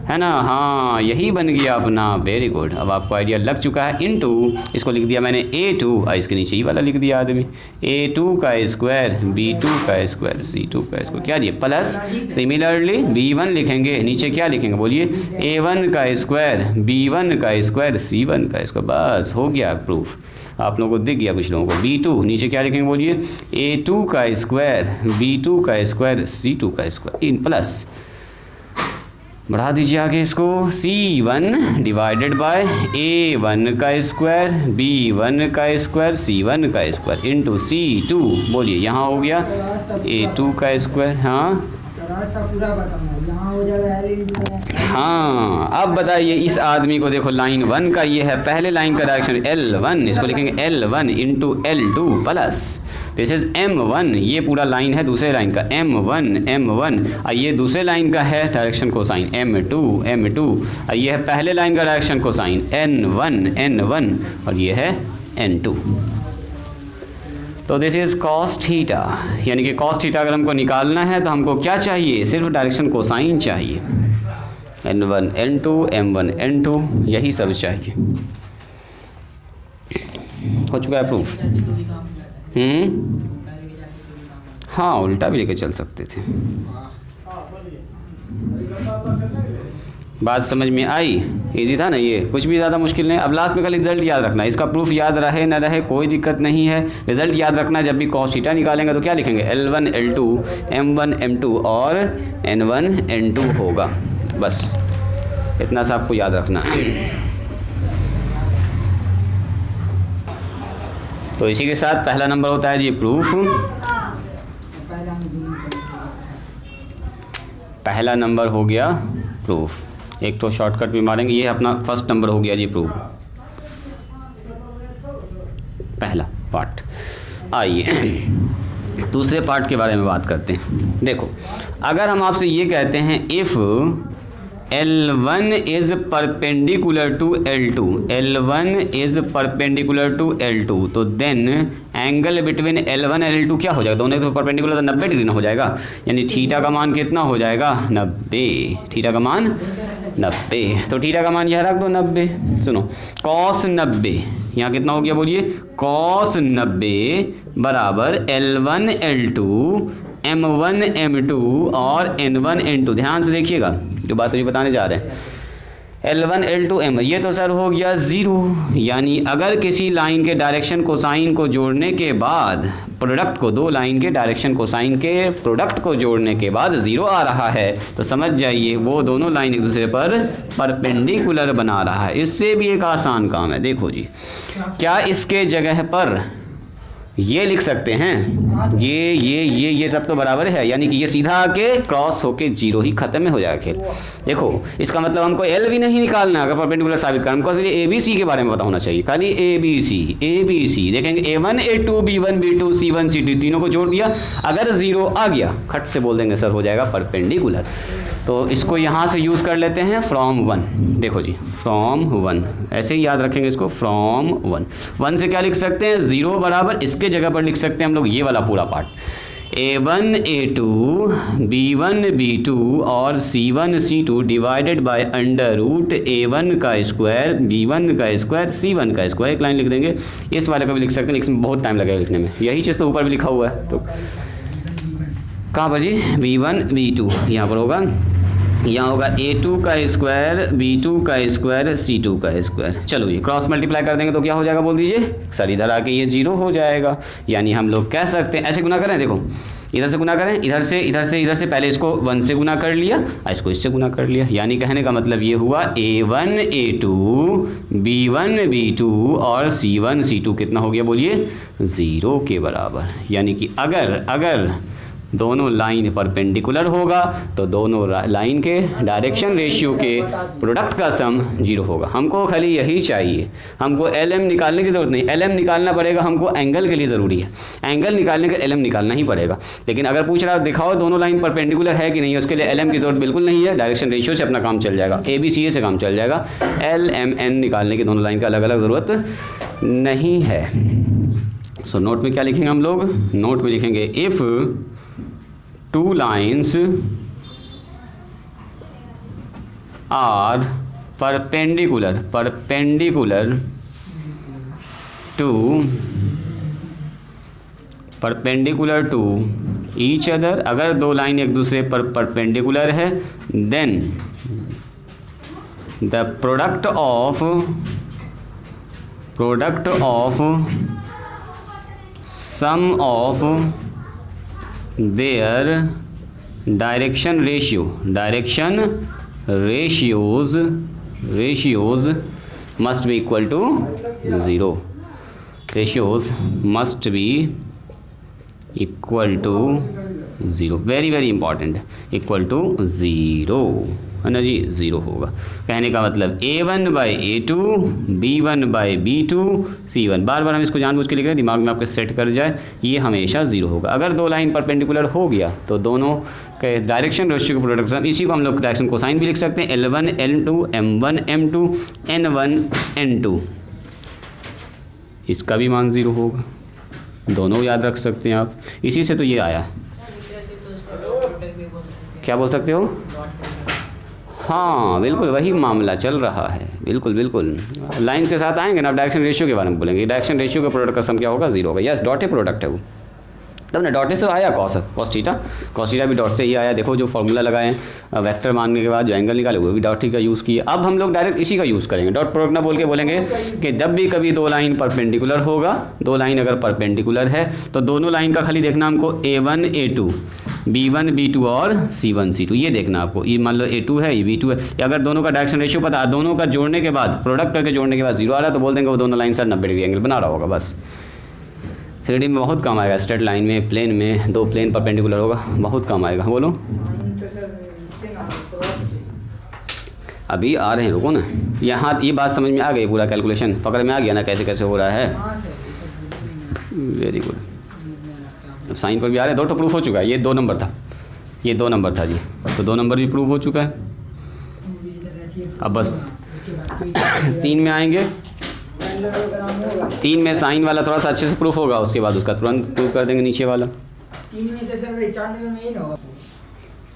है ना, हाँ यही बन गया अपना, वेरी गुड। अब आपको आइडिया लग चुका है, इनटू इसको लिख दिया मैंने A2 और इसके नीचे E वाला लिख दिया आदमी, A2 का स्क्वायर B2 का स्क्वायर C2 का स्क्वायर, क्या दिए प्लस, सिमिलरली B1 लिखेंगे, नीचे क्या लिखेंगे बोलिए, A1 का स्क्वायर B1 का स्क्वायर C1 का स्क्वायर, बस हो गया प्रूफ। आप लोगों को दिख गया कुछ लोगों को। B2 नीचे क्या लिखेंगे बोलिए, A2 का स्क्वायर B2 का स्क्वायर C2 का स्क्वायर, इन प्लस बढ़ा दीजिए आगे इसको, C1 डिवाइडेड बाय A1 का स्क्वायर B1 का स्क्वायर C1 का स्क्वायर इनटू C2, बोलिए यहाँ हो गया A2 का स्क्वायर, हाँ पूरा बताऊंगा, यहाँ हो जाएगा L हाँ। अब बताइए इस आदमी को, देखो लाइन 1 का ये है, पहले लाइन का डायरेक्शन L1, इसको लिखेंगे L1 × L2 plus this is M1, ये पूरा लाइन है दूसरे लाइन का M1 और ये दूसरे लाइन का है डायरेक्शन कोसाइन M2 और ये है पहले लाइन का डायरेक्शन कोसाइन N1 और ये है N2। तो दिस इज cos थीटा, यानी कि cos थीटा अगर हमको निकालना है तो हमको क्या चाहिए, सिर्फ डायरेक्शन कोसाइन चाहिए, N1 N2 M1 N2, यही सब चाहिए। हो चुका है प्रूफ। हाँ उल्टा भी लेके चल सकते थे। बात समझ में आई, इजी था ना ये, कुछ भी ज़्यादा मुश्किल नहीं। अब लास्ट में खाली रिजल्ट याद रखना, इसका प्रूफ याद रहे ना रहे कोई दिक्कत नहीं है, रिजल्ट याद रखना। जब भी cos थीटा निकालेंगे तो क्या लिखेंगे, L1 L2 M1 M2 और N1 N2 होगा, बस इतना सा आपको याद रखना। तो इसी के साथ पहला नंबर होता है जी प्रूफ। पहला नंबर हो गया प्रूफ, एक तो शॉर्टकट भी मारेंगे, ये अपना फर्स्ट नंबर हो गया जी प्रूफ, पहला पार्ट। आइए दूसरे पार्ट के बारे में बात करते हैं। देखो अगर हम आपसे ये कहते हैं if L1 is perpendicular to L2, L1 is perpendicular to L2, तो देन एंगल बिटवीन L1 और L2 क्या हो जाएगा, दोनों तो परपेंडिकुलर, तो 90 डिग्री ना हो जाएगा, यानी थीटा का मान कितना हो जाएगा 90, थीटा का मान 90। तो थीटा का मान यह रख दो 90। सुनो cos 90 यहाँ कितना हो गया बोलिए, cos 90 बराबर L1 L2 M1 M2 और N1 N2। ध्यान से देखिएगा जो बात मुझे बताने जा रहे हैं, L1 L2 M, ये तो सर हो गया 0, यानी अगर किसी लाइन के डायरेक्शन कोसाइन को जोड़ने के बाद प्रोडक्ट को, दो लाइन के डायरेक्शन कोसाइन के प्रोडक्ट को जोड़ने के बाद 0 आ रहा है तो समझ जाइए वो दोनों लाइन एक दूसरे पर परपेंडिकुलर बना रहा है। इससे भी एक आसान काम है, देखो जी क्या इसके जगह पर ये लिख सकते हैं, ये सब तो बराबर है, यानी कि ये सीधा आके क्रॉस होके जीरो ही खत्म में हो जाएगा खेल। देखो इसका मतलब हमको एल भी नहीं निकालना अगर परपेंडिकुलर साबित करना, हमको सिर्फ ए बी सी के बारे में पता होना चाहिए, खाली ए बी सी देखेंगे A1 A2 B1 B2 C1 C2 तीनों को जोड़ दिया, अगर जीरो आ गया खट से बोल देंगे सर हो जाएगा परपेंडिकुलर। तो इसको यहाँ से यूज़ कर लेते हैं फ्रॉम 1। देखो जी फ्रॉम 1 ऐसे ही याद रखेंगे इसको, फ्रॉम 1 से क्या लिख सकते हैं, जीरो बराबर इसके जगह पर लिख सकते हैं हम लोग ये वाला पूरा part, A1 A2 B1 B2 और C1 C2 divided by under root A1 का स्क्वायर B1 का स्क्वायर C1 का स्क्वायर। एक लाइन लिख देंगे, इस वाले का भी लिख सकते हैं, इसमें बहुत टाइम लगेगा लिखने में, यही चीज़ तो ऊपर भी लिखा हुआ है। तो कहाँ पर जी B1 B2 यहाँ पर होगा, यहाँ होगा A2 का स्क्वायर B2 का स्क्वायर C2 का स्क्वायर। चलो ये क्रॉस मल्टीप्लाई कर देंगे तो क्या हो जाएगा बोल दीजिए सर, इधर आके ये जीरो हो जाएगा, यानी हम लोग कह सकते हैं ऐसे गुना करें, देखो इधर से गुना करें, इधर से पहले इसको 1 से गुना कर लिया और इसको इससे गुना कर लिया, यानी कहने का मतलब ये हुआ A1 A2 B1 B2 और C1 C2 कितना हो गया बोलिए, ज़ीरो के बराबर। यानी कि अगर दोनों लाइन परपेंडिकुलर होगा तो दोनों लाइन के डायरेक्शन रेशियो के प्रोडक्ट का सम जीरो होगा। हमको खाली यही चाहिए, हमको LM निकालने की ज़रूरत नहीं, LM निकालना पड़ेगा हमको एंगल के लिए ज़रूरी है, एंगल निकालने का LM निकालना ही पड़ेगा। लेकिन अगर पूछ रहा दिखाओ दोनों लाइन परपेंडिकुलर है कि नहीं, उसके लिए LM की ज़रूरत बिल्कुल नहीं है, डायरेक्शन रेशियो से अपना काम चल जाएगा, ABCA से काम चल जाएगा, LMN निकालने की दोनों लाइन का अलग अलग ज़रूरत नहीं है। सो नोट में क्या लिखेंगे हम लोग, नोट में लिखेंगे if two lines are perpendicular to each other, अगर दो लाइन एक दूसरे पर परपेंडिकुलर है, then the product of sum of their direction ratios must be equal to 0, ratios must be equal to 0, very important, equal to 0 है ना जी, 0 होगा। कहने का मतलब A1 by A2 B1 by B2 C1, बार बार हम इसको जानबूझ के लिख रहे हैं, दिमाग में आपके सेट कर जाए, ये हमेशा 0 होगा। अगर दो लाइन परपेंडिकुलर हो गया तो दोनों के डायरेक्शन रेशियो का प्रोडक्ट सम, इसी को हम लोग डायरेक्शन कोसाइन भी लिख सकते हैं, L1 L2 M1 M2 N1 N2, इसका भी मान 0 होगा, दोनों याद रख सकते हैं आप, इसी से तो ये आया। क्या बोल सकते हो, हाँ बिल्कुल वही मामला चल रहा है, बिल्कुल लाइन के साथ आएंगे ना, अब डायरेक्शन रेशियो के बारे में बोलेंगे, डायरेक्शन रेशियो का प्रोडक्ट का सम क्या होगा, 0 होगा। यस डॉटेड प्रोडक्ट है वो, तब ना डॉटेड से आया कॉस थीटा भी डॉट से ही आया। देखो जो फॉर्मूला लगाए वेक्टर मानने के बाद जो एंगल निकाले वो भी डॉट ही का यूज़ किया। अब हम लोग डायरेक्ट इसी का यूज़ करेंगे, डॉट प्रोडक्ट ना बोल के बोलेंगे कि जब भी कभी दो लाइन परपेंडिकुलर होगा, दो लाइन अगर परपेंडिकुलर है तो दोनों लाइन का खाली देखना हमको A1 A2 B1 B2 और C1 C2, ये देखना आपको, ये मान लो A2 है ये B2 है, अगर दोनों का डायरेक्शन रेशियो पता, दोनों का जोड़ने के बाद प्रोडक्ट करके जोड़ने के बाद 0 आ रहा है तो बोल देंगे वो दोनों लाइन सर 90 डिग्री एंगल बना रहा होगा। बस 3D में बहुत काम आएगा, स्ट्रेट लाइन में, प्लेन में, दो प्लेन परपेंडिकुलर होगा, बहुत काम आएगा। बोलो अभी आ रहे हैं, रुको ना, यहाँ ये बात समझ में आ गई, पूरा कैलकुलेशन पकड़ में आ गया ना कैसे कैसे हो रहा है, वेरी गुड। अब साइन पर भी आ रहे हैं, 2 तो प्रूफ हो चुका है, ये 2 नंबर था, ये 2 नंबर था जी, तो 2 नंबर भी प्रूफ हो चुका है। अब बस 3 में आएंगे, 3 में साइन वाला थोड़ा सा अच्छे से प्रूफ होगा, उसके बाद उसका तुरंत प्रूफ कर देंगे नीचे वाला। 3 में तो सर 95 में ही ना होगा,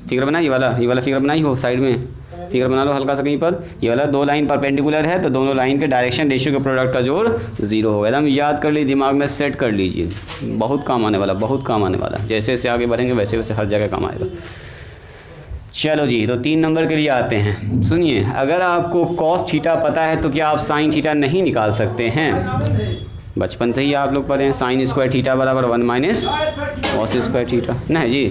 फिगर बनाई, ये वाला फिगर बनाई हो, साइड में फिगर बना लो हल्का सा कहीं पर, ये वाला दो लाइन परपेंडिकुलर है तो दोनों लाइन के डायरेक्शन रेशियो के प्रोडक्ट का जोड़ 0 होगा। एकदम याद कर लीजिए, दिमाग में सेट कर लीजिए, बहुत काम आने वाला, बहुत काम आने वाला, जैसे जैसे आगे बढ़ेंगे वैसे वैसे हर जगह काम आएगा। चलो जी, तो 3 नंबर के लिए आते हैं। सुनिए, अगर आपको कॉस थीटा पता है तो क्या आप साइन थीटा नहीं निकाल सकते हैं? बचपन से ही आप लोग पढ़े हैं, साइन स्क्वायर थीटा बराबर 1 माइनस कॉस स्क्वायर थीटा, ना है जी।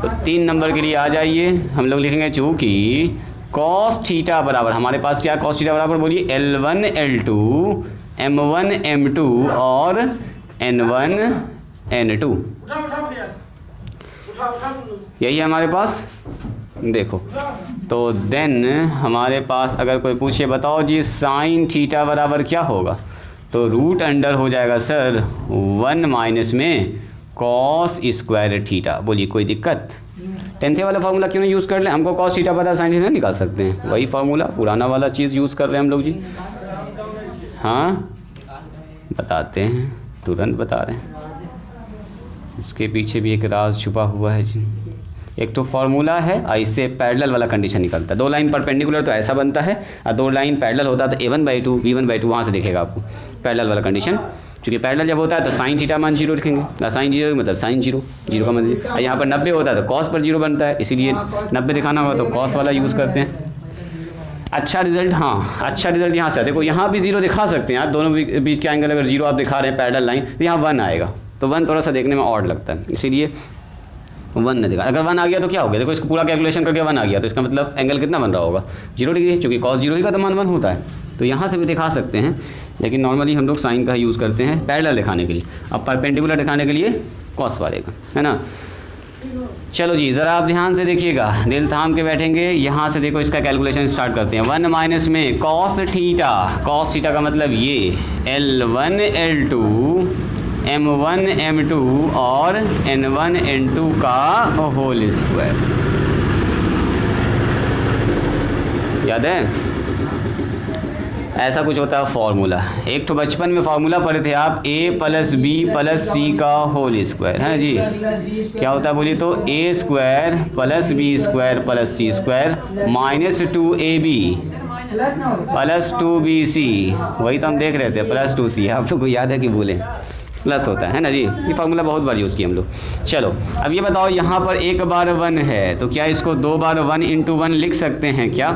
तो 3 नंबर के लिए आ जाइए, हम लोग लिखेंगे चूँकि कॉस थीटा बराबर, हमारे पास क्या कॉस थीटा बराबर बोलिए, L1 L2 M1 M2 और N1 N2, यही है हमारे पास। देखो तो देन हमारे पास अगर कोई पूछे बताओ जी साइन थीटा बराबर क्या होगा, तो रूट अंडर हो जाएगा सर 1 माइनस में कॉस स्क्वायर थीटा। बोलिए कोई दिक्कत? 10th वाला फार्मूला क्यों नहीं यूज़ कर लें? हमको कॉस थीटा पता, साइन थीटा निकाल सकते हैं, वही फार्मूला पुराना वाला चीज़ यूज़ कर रहे हैं हम लोग जी। हाँ बताते हैं, तुरंत बता रहे हैं, इसके पीछे भी एक राज छुपा हुआ है जी। एक तो फार्मूला है और इससे पैरेलल वाला कंडीशन निकलता है। 2 लाइन परपेंडिकुलर तो ऐसा बनता है और 2 लाइन पैरेलल होता है तो a1/2 b1/2 वहाँ से दिखेगा आपको पैरेलल वाला कंडीशन। क्योंकि पैरेलल जब होता है तो साइन थीटा मान 0 लिखेंगे, साइन 0 मतलब साइन 0 का मतलब, यहाँ पर 90 होता है तो कॉस पर 0 बनता है, इसीलिए 90 दिखाना होगा तो कॉस वाला यूज़ करते हैं। अच्छा रिजल्ट, हाँ अच्छा रिजल्ट यहाँ से देखो, यहाँ भी 0 दिखा सकते हैं आप, दोनों बीच के एंगल अगर 0 आप दिखा रहे हैं पैरेलल लाइन तो यहाँ 1 आएगा, तो 1 थोड़ा सा देखने में ऑड लगता है, इसीलिए 1 ने दिखा। अगर 1 आ गया तो क्या हो गया, देखो इसको पूरा कैलकुलेशन करके 1 आ गया तो इसका मतलब एंगल कितना बन रहा होगा 0 डिग्री, क्योंकि कॉस 0 का तो मान 1 होता है, तो यहाँ से भी दिखा सकते हैं। लेकिन नॉर्मली हम लोग साइन का यूज़ करते हैं पैरेलल दिखाने के लिए, अब परपेंडिकुलर दिखाने के लिए कॉस वाले का, है ना। चलो जी ज़रा आप ध्यान से देखिएगा, दिल थाम के बैठेंगे। यहाँ से देखो इसका कैलकुलेशन स्टार्ट करते हैं। 1 माइनस में कॉस थीटा का मतलब ये L1 L2 M1 M2 और N1 N2 का होल स्क्वायर, याद है ऐसा कुछ होता है फॉर्मूला। एक तो बचपन में फॉर्मूला पढ़े थे आप, a + b + c का होल स्क्वायर, है जी। क्या होता है बोलिए तो a² + b² + c² - 2ab + 2bc, वही तो हम देख रहे थे +2c, आप लोग को याद है कि भूलें, प्लस होता है ना जी। ये फार्मूला बहुत बार यूज़ किया हम लोग। चलो अब ये बताओ यहाँ पर एक बार 1 है तो क्या इसको 2 बार 1 × 1 लिख सकते हैं क्या?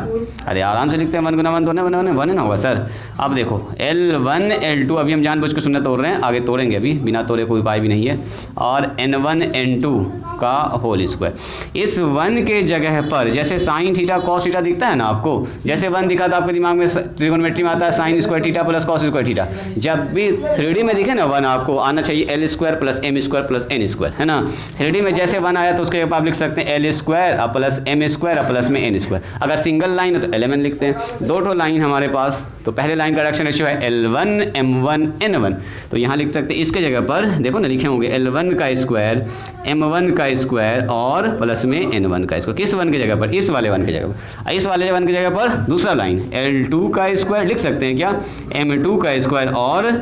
अरे आराम से लिखते हैं, 1 × 1 तो 1 ना होगा सर। अब देखो L1 L2, अभी हम जानबूझ के शून्य तोड़ रहे हैं, आगे तोड़ेंगे, अभी बिना तोड़े कोई उपाय भी नहीं है, और N1 N2 का होल स्क्वायर। इस 1 के जगह पर जैसे साइन थीटा कॉस थीटा दिखता है ना आपको, जैसे 1 दिखा तो आपके दिमाग में ट्रिगोनोमेट्री में आता है sine square theta + cos square theta. जब भी 3D में दिखे ना 1 आपको आना चाहिए L² + M² + N², है ना। 3D में जैसे 1 आया तो उसके आप लिख सकते हैं L² + M² + में N²। अगर सिंगल लाइन है तो L1 लिखते हैं। 2 लाइन हमारे पास, तो पहले लाइन का डायरेक्शन रेशियो है L1 M1 N1, तो यहाँ लिख सकते हैं इसके जगह पर, देखो ना लिखे होंगे L1 का स्क्वायर M1 का स्क्वायर और प्लस में N1 का स्क्वायर। किस 1 की जगह पर? इस वाले 1 की जगह पर। इस वाले 1 की जगह पर दूसरा लाइन L2 का स्क्वायर लिख सकते हैं क्या, M2 का स्क्वायर और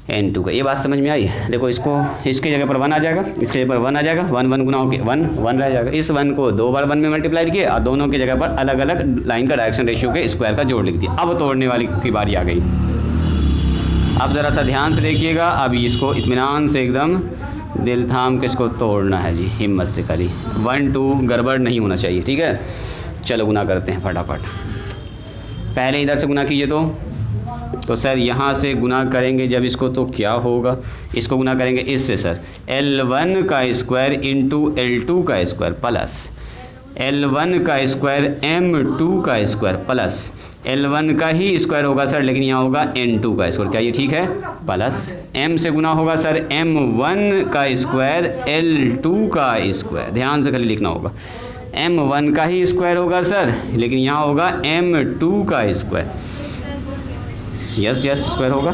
N2 का। ये बात समझ में आई? देखो इसको इसके जगह पर 1 आ जाएगा, इसके जगह पर 1 आ जाएगा, 1 1 गुना होकर 1 1 रह जाएगा। इस 1 को 2 बार 1 में मल्टीप्लाई किए और दोनों की जगह पर अलग अलग लाइन का डायरेक्शन रेशियो के स्क्वायर का जोड़ लिख दिया। अब तोड़ने वाली की बारी आ गई। अब ज़रा सा ध्यान से देखिएगा, अभी इसको इत्मीनान से एकदम दिल थाम के इसको तोड़ना है जी, हिम्मत से खाली 1 2 गड़बड़ नहीं होना चाहिए, ठीक है। चलो गुना करते हैं फटाफट। पहले इधर से गुना कीजिए तो सर यहाँ से गुना करेंगे जब इसको तो क्या होगा, इसको गुना करेंगे इससे सर L1 का स्क्वायर इंटू L2 का स्क्वायर प्लस L1 का स्क्वायर M2 का स्क्वायर प्लस L1 का ही स्क्वायर होगा सर, लेकिन यहाँ होगा N2 का स्क्वायर, क्या ये ठीक है, प्लस M से गुना होगा सर M1 का स्क्वायर L2 का स्क्वायर, ध्यान से खाली लिखना होगा, M1 का ही स्क्वायर होगा सर, लेकिन यहाँ होगा M2 का स्क्वायर, यस स्क्वायर होगा,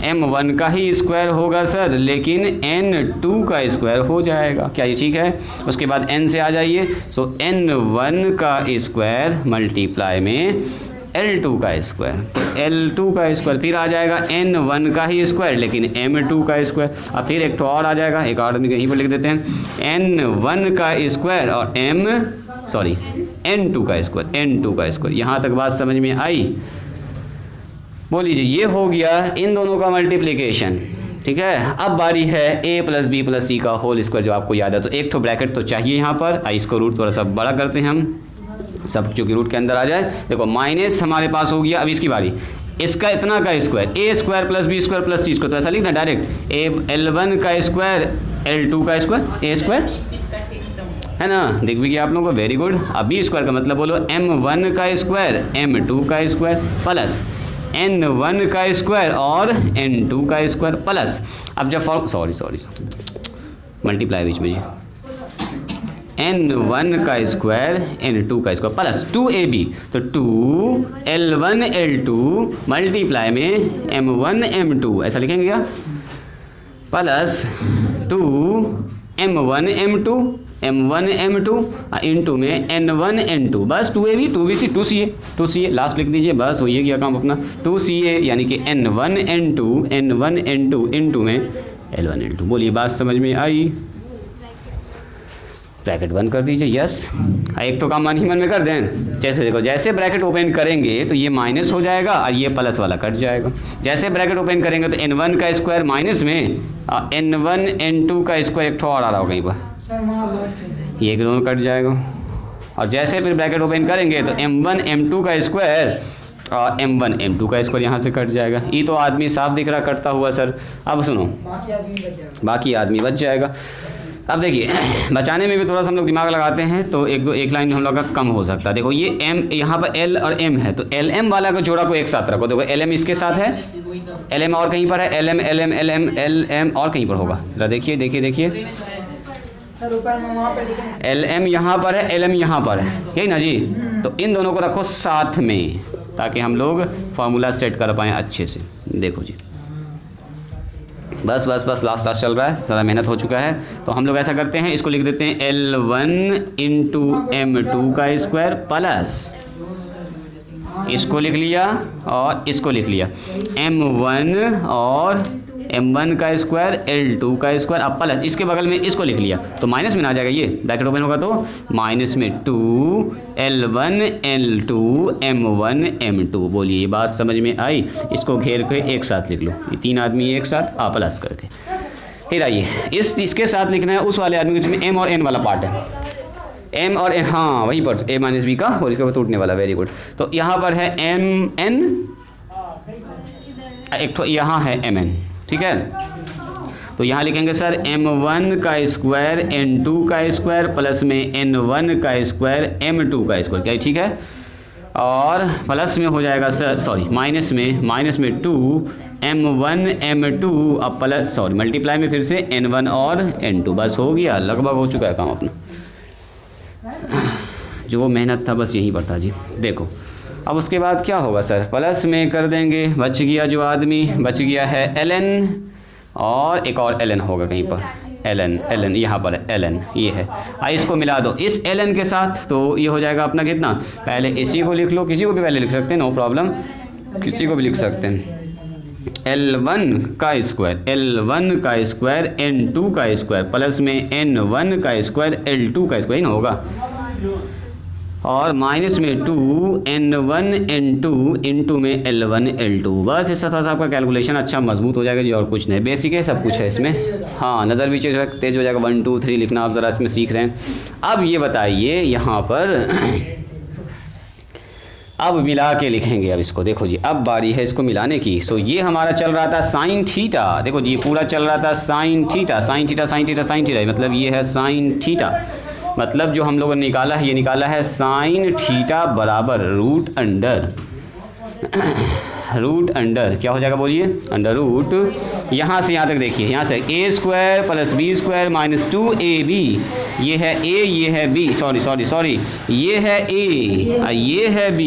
M1 का ही स्क्वायर होगा सर, लेकिन N2 का स्क्वायर हो जाएगा, क्या ये ठीक है। उसके बाद N से आ जाइए, सो N1 का स्क्वायर मल्टीप्लाई में L2 का स्क्वायर, L2 का स्क्वायर फिर आ जाएगा N1 का ही स्क्वायर लेकिन M2 का स्क्वायर, अब फिर एक तो और आ जाएगा, एक और आदमी कहीं पर लिख देते हैं N1 का स्क्वायर और N2 का स्क्वायर। यहाँ तक बात समझ में आई? बोल लीजिए, ये हो गया इन दोनों का मल्टीप्लिकेशन, ठीक है। अब बारी है a + b + c का होल स्क्वायर, जो आपको याद है, तो एक तो ब्रैकेट तो चाहिए यहाँ पर, इसको रूट थोड़ा सा बड़ा करते हैं हम, सब जो कि रूट के अंदर आ जाए। देखो माइनस हमारे पास हो गया, अब इसकी बारी, इसका इतना का स्क्वायर a² + b² + c², तो ऐसा लिखना डायरेक्ट L1 का स्क्वायर L2 का स्क्वायर a², है ना, देख भी गया आप लोगों को, वेरी गुड। अब b² का मतलब बोलो M1 का स्क्वायर M2 का स्क्वायर प्लस n1 का स्क्वायर और n2 का स्क्वायर प्लस, अब जब सॉरी मल्टीप्लाई बीच में जी, n1 का स्क्वायर n2 का स्क्वायर प्लस 2ab, तो 2l1 l2 मल्टीप्लाई में m1 m2 ऐसा लिखेंगे क्या, plus 2m1 m2 m1 m2 into में n1 n2, बस 2ab 2bc 2ca लास्ट लिख दीजिए, बस हो गया काम अपना 2ca, यानी कि n1 n2 इंटू में l1 l2। बोलिए बात समझ में आई? ब्रैकेट बंद कर दीजिए, यस। एक तो काम मन ही मन में कर दें, जैसे देखो जैसे ब्रैकेट ओपन करेंगे तो ये माइनस हो जाएगा और ये प्लस वाला कट जाएगा। जैसे ब्रैकेट ओपन करेंगे तो n1 का स्क्वायर माइनस में n1 n2 का स्क्वायर एक ठो और आ रहा हो कहीं पर, ये दोनों कट जाएगा। और जैसे फिर ब्रैकेट ओपन करेंगे तो m1 m2 का स्क्वायर और m1 m2 का स्क्वायर यहाँ से कट जाएगा। ये तो आदमी साफ दिख रहा कटता हुआ सर। अब सुनो, बाकी आदमी बच जाएगा। अब देखिए बचाने में भी थोड़ा सा हम लोग दिमाग लगाते हैं तो एक लाइन हम लोग का कम हो सकता है। देखो ये m यहाँ पर l और m है, तो lm वाला का जोड़ा को एक साथ रखो। देखो lm इसके साथ है, lm और कहीं पर है, lm और कहीं पर होगा। जरा देखिए सर ऊपर में वहाँ पर लिखें, lm यहाँ पर है, lm यहाँ पर है, यही ना जी। तो इन दोनों को रखो साथ में ताकि हम लोग फार्मूला सेट कर पाएँ अच्छे से। देखो जी बस लास्ट चल रहा है, ज़्यादा मेहनत हो चुका है। तो हम लोग ऐसा करते हैं, इसको लिख देते हैं L1 इंटू m2 का स्क्वायर प्लस, इसको लिख लिया और इसको लिख लिया m1 और m1 का स्क्वायर L2 का स्क्वायर, अब प्लस इसके बगल में इसको लिख लिया तो माइनस में ना आ जाएगा, ये ब्रैकेट ओपन होगा तो माइनस में 2l1 l2 m1 m2। बोलिए ये बात समझ में आई? इसको घेर के एक साथ लिख लो, ये तीन आदमी एक साथ प्लस करके। फिर आइए इसके साथ लिखना है उस वाले आदमी जिसमें m और n वाला पार्ट है, m और n, हाँ वहीं पर a माइनस बी का और इसके ऊपर टूटने वाला, वेरी गुड। तो यहाँ पर है m n, एक तो यहाँ है m n, ठीक है। तो यहाँ लिखेंगे सर m1 का स्क्वायर n2 का स्क्वायर प्लस में n1 का स्क्वायर m2 का स्क्वायर, क्या ठीक है। और प्लस में हो जाएगा सर, सॉरी माइनस में 2m1 m2, अब प्लस सॉरी मल्टीप्लाई में फिर से n1 और n2। बस हो गया, लगभग हो चुका है काम अपना। जो मेहनत था बस यहीं पर था जी। देखो अब उसके बाद क्या होगा सर, प्लस में कर देंगे, बच गया जो आदमी बच गया है ln, और एक और ln होगा कहीं पर, ln यहाँ पर ln ये है। इसको मिला दो इस ln के साथ तो ये हो जाएगा अपना कितना, पहले इसी को लिख लो, किसी को भी पहले लिख सकते हैं, नो प्रॉब्लम, किसी को भी लिख सकते हैं। L1 का स्क्वायर n2 का स्क्वायर प्लस में n1 का स्क्वायर L2 का स्क्वायर, ही ना होगा, और माइनस में 2n1 n2 इंटू में L1 L2। बस इससे थोड़ा सा आपका कैलकुलेशन अच्छा मजबूत हो जाएगा जी, और कुछ नहीं, बेसिक है, सब कुछ है इसमें। हाँ नज़र भी तेज हो जाएगा, 1 2 3 लिखना आप ज़रा इसमें सीख रहे हैं। अब ये बताइए यहाँ पर अब मिला के लिखेंगे। अब इसको देखो जी, अब बारी है इसको मिलाने की। सो ये हमारा चल रहा था साइन थीटा, देखो जी पूरा चल रहा था साइन थीटा, मतलब ये है साइन थीटा, मतलब जो हम लोगों ने निकाला है, ये निकाला है साइन थीटा बराबर रूट अंडर क्या हो जाएगा बोलिए, अंडर रूट, यहाँ से यहाँ तक देखिए, यहाँ से a square plus b square minus 2ab, ये है a ये है b, सॉरी ये है a ये है b,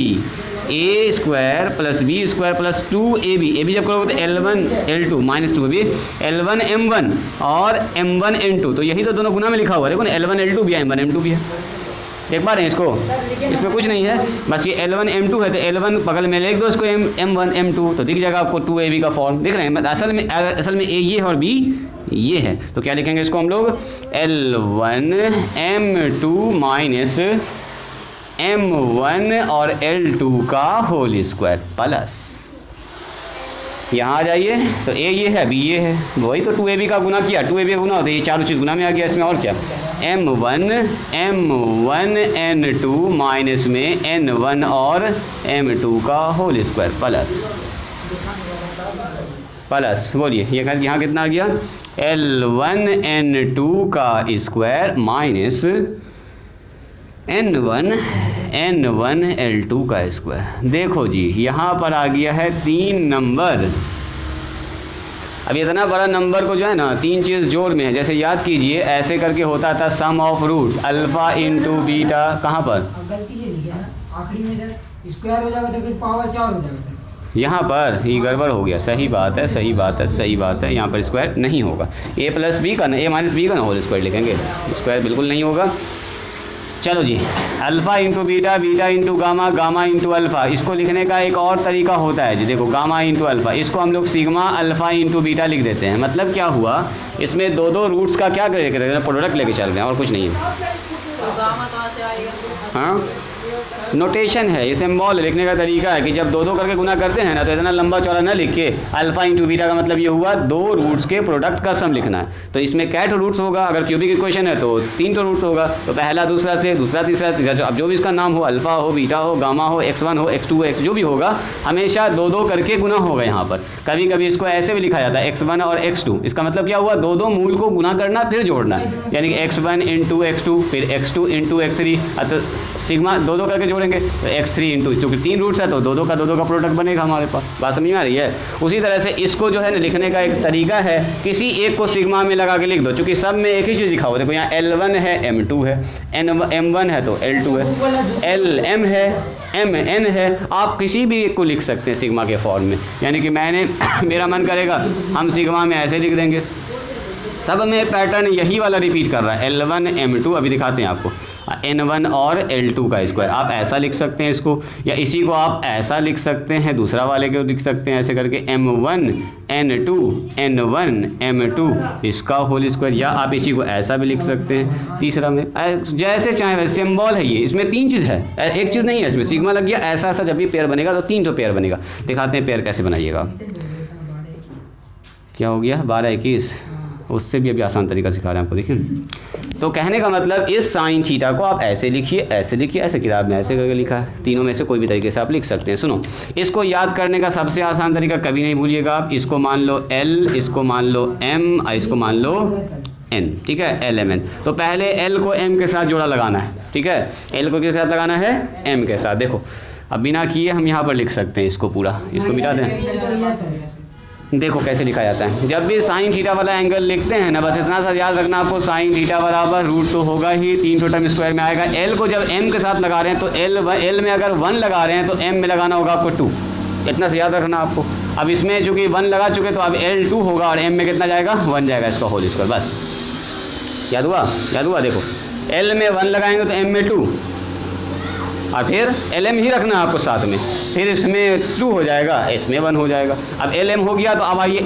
a square plus b square plus 2ab जब करोगे तो L1 L2 minus 2ab L1 M1 और M1 M2, तो यही तो दोनों गुना में लिखा हुआ है, देखो ना L1 L2 भी है, M1 M2 भी है, देख पा रहे हैं इसको, इसमें कुछ नहीं है, बस ये L1 M2 है तो L1 बगल में लिख दो इसको M1 M2, तो दिख जाएगा आपको 2ab का फॉर्म, दिख रहे हैं। असल में a ये है और b ये है, तो क्या लिखेंगे इसको हम लोग, L1 M2 माइनस M1 और L2 का होल स्क्वायर प्लस, यहाँ आ जाइए तो a ये है b ये है, वही तो 2ab का गुना किया, 2ab का गुना होता है, ये चारों चीज़ गुना में आ गया इसमें, और क्या M1 N2 माइनस में N1 और M2 का होल स्क्वायर प्लस बोलिए ये यहाँ कितना आ गया, L1 N2 का स्क्वायर माइनस N1 N1L2 का स्क्वायर। देखो जी यहाँ पर आ गया है 3 नंबर। अब इतना बड़ा नंबर को जो है ना 3 चीज़ जोड़ में है। जैसे याद कीजिए ऐसे करके होता था sum of roots alpha into beta, कहाँ पर अब गलती से लिखे ना आखिरी में जब स्क्वायर हो जाएगा तो फिर पावर 4 हो जाएगा सर। यहाँ पर ये गड़बड़ हो गया। सही बात है, सही बात है, सही बात है। यहाँ पर स्क्वायर नहीं होगा। a प्लस बी का ना, a माइनस बी का ना होल स्क्वायर लिखेंगे, स्क्वायर बिल्कुल नहीं होगा। चलो जी, alpha into beta, beta into gamma, gamma into alpha. इसको लिखने का एक और तरीका होता है जी, देखो गामा इंटू अल्फ़ा, इसको हम लोग सिग्मा अल्फ़ा इंटू बीटा लिख देते हैं। मतलब क्या हुआ, इसमें दो रूट्स का क्या करेंगे, प्रोडक्ट लेके चल रहे हैं और कुछ नहीं है। हाँ, नोटेशन है, ये सिंबल लिखने का तरीका है कि जब दो करके गुना करते हैं ना तो इतना लंबा चौड़ा ना लिख के अल्फ़ा इंटू बीटा का मतलब ये हुआ 2 रूट्स के प्रोडक्ट का सम लिखना है। तो इसमें क्या रूट्स होगा, अगर क्यूबिक इक्वेशन है तो 3 रूट्स होगा। तो पहला दूसरा से, दूसरा तीसरा तीसरा, अब जो भी इसका नाम हो, अल्फ़ा हो, बीटा हो, गामा हो, x1 हो, x2 हो, x जो भी होगा, हमेशा 2 करके गुना होगा। यहाँ पर कभी कभी इसको ऐसे भी लिखा जाता है x1 और x2। इसका मतलब क्या हुआ, 2 मूल को गुना करना फिर जोड़ना, यानी कि x1 इंटू x2 फिर x2 इंटू x3। तो सिग्मा 2 करके जोड़ेंगे तो x3 इंटू, चूँकि 3 रूट्स है तो 2 का प्रोडक्ट बनेगा हमारे पास। बात समझ में आ रही है। उसी तरह से इसको जो है ना लिखने का एक तरीका है, किसी एक को सिग्मा में लगा के लिख दो, चूँकि सब में एक ही चीज़ लिखा हो। देखो यहाँ L1 है, M2 है, M1 है तो L2 है, LM है, MN है। आप किसी भी एक को लिख सकते हैं सिग्मा के फॉर्म में, यानी कि मेरा मन करेगा हम सिग्मा में ऐसे लिख देंगे। सब में पैटर्न यही वाला रिपीट कर रहा है, L1 M2। अभी दिखाते हैं आपको, N1 और L2 का स्क्वायर। आप ऐसा लिख सकते हैं इसको, या इसी को आप ऐसा लिख सकते हैं, दूसरा वाले को लिख सकते हैं ऐसे करके M1 N2 N1 M2 इसका होल स्क्वायर, या आप इसी को ऐसा भी लिख सकते हैं तीसरा में, जैसे चाहे वैसे। सिंबल है ये, इसमें 3 चीज़ है, एक चीज़ नहीं है इसमें। सिग्मा लग गया, ऐसा ऐसा जब भी पेयर बनेगा तो 3 पेयर बनेगा। दिखाते हैं पेयर कैसे बनाइएगा। क्या हो गया 12-21, उससे भी अभी आसान तरीका सिखा रहे हैं आपको। देखिए, तो कहने का मतलब इस साइन थीटा को आप ऐसे लिखिए, ऐसे लिखिए, ऐसे किताब में ऐसे करके लिखा है। तीनों में से कोई भी तरीके से आप लिख सकते हैं। सुनो, इसको याद करने का सबसे आसान तरीका कभी नहीं भूलिएगा आप। इसको मान लो L, इसको मान लो M और इसको मान लो N, ठीक है, LMN। तो पहले L को M के साथ जोड़ा लगाना है, ठीक है। L को किसके साथ लगाना है, M के साथ। देखो अब बिना किए हम यहाँ पर लिख सकते हैं इसको पूरा, इसको मिटा दें। देखो कैसे लिखा जाता है। जब भी साइन थीटा वाला एंगल लिखते हैं ना, बस इतना सा याद रखना आपको, साइन थीटा बराबर रूट तो होगा ही, 3 टर्म स्क्वायर में आएगा। L को जब M के साथ लगा रहे हैं तो L में अगर 1 लगा रहे हैं तो M में लगाना होगा आपको 2। इतना से याद रखना आपको। अब इसमें चूँकि 1 लगा चुके तो अब L2 होगा और M में कितना जाएगा, 1 जाएगा, इसका होल स्क्वायर। बस याद हुआ, याद हुआ। देखो L में 1 लगाएंगे तो M में 2, और फिर LM ही रखना आपको साथ में, फिर इसमें 2 हो जाएगा, इसमें 1 हो जाएगा। अब LM हो गया तो अब आइए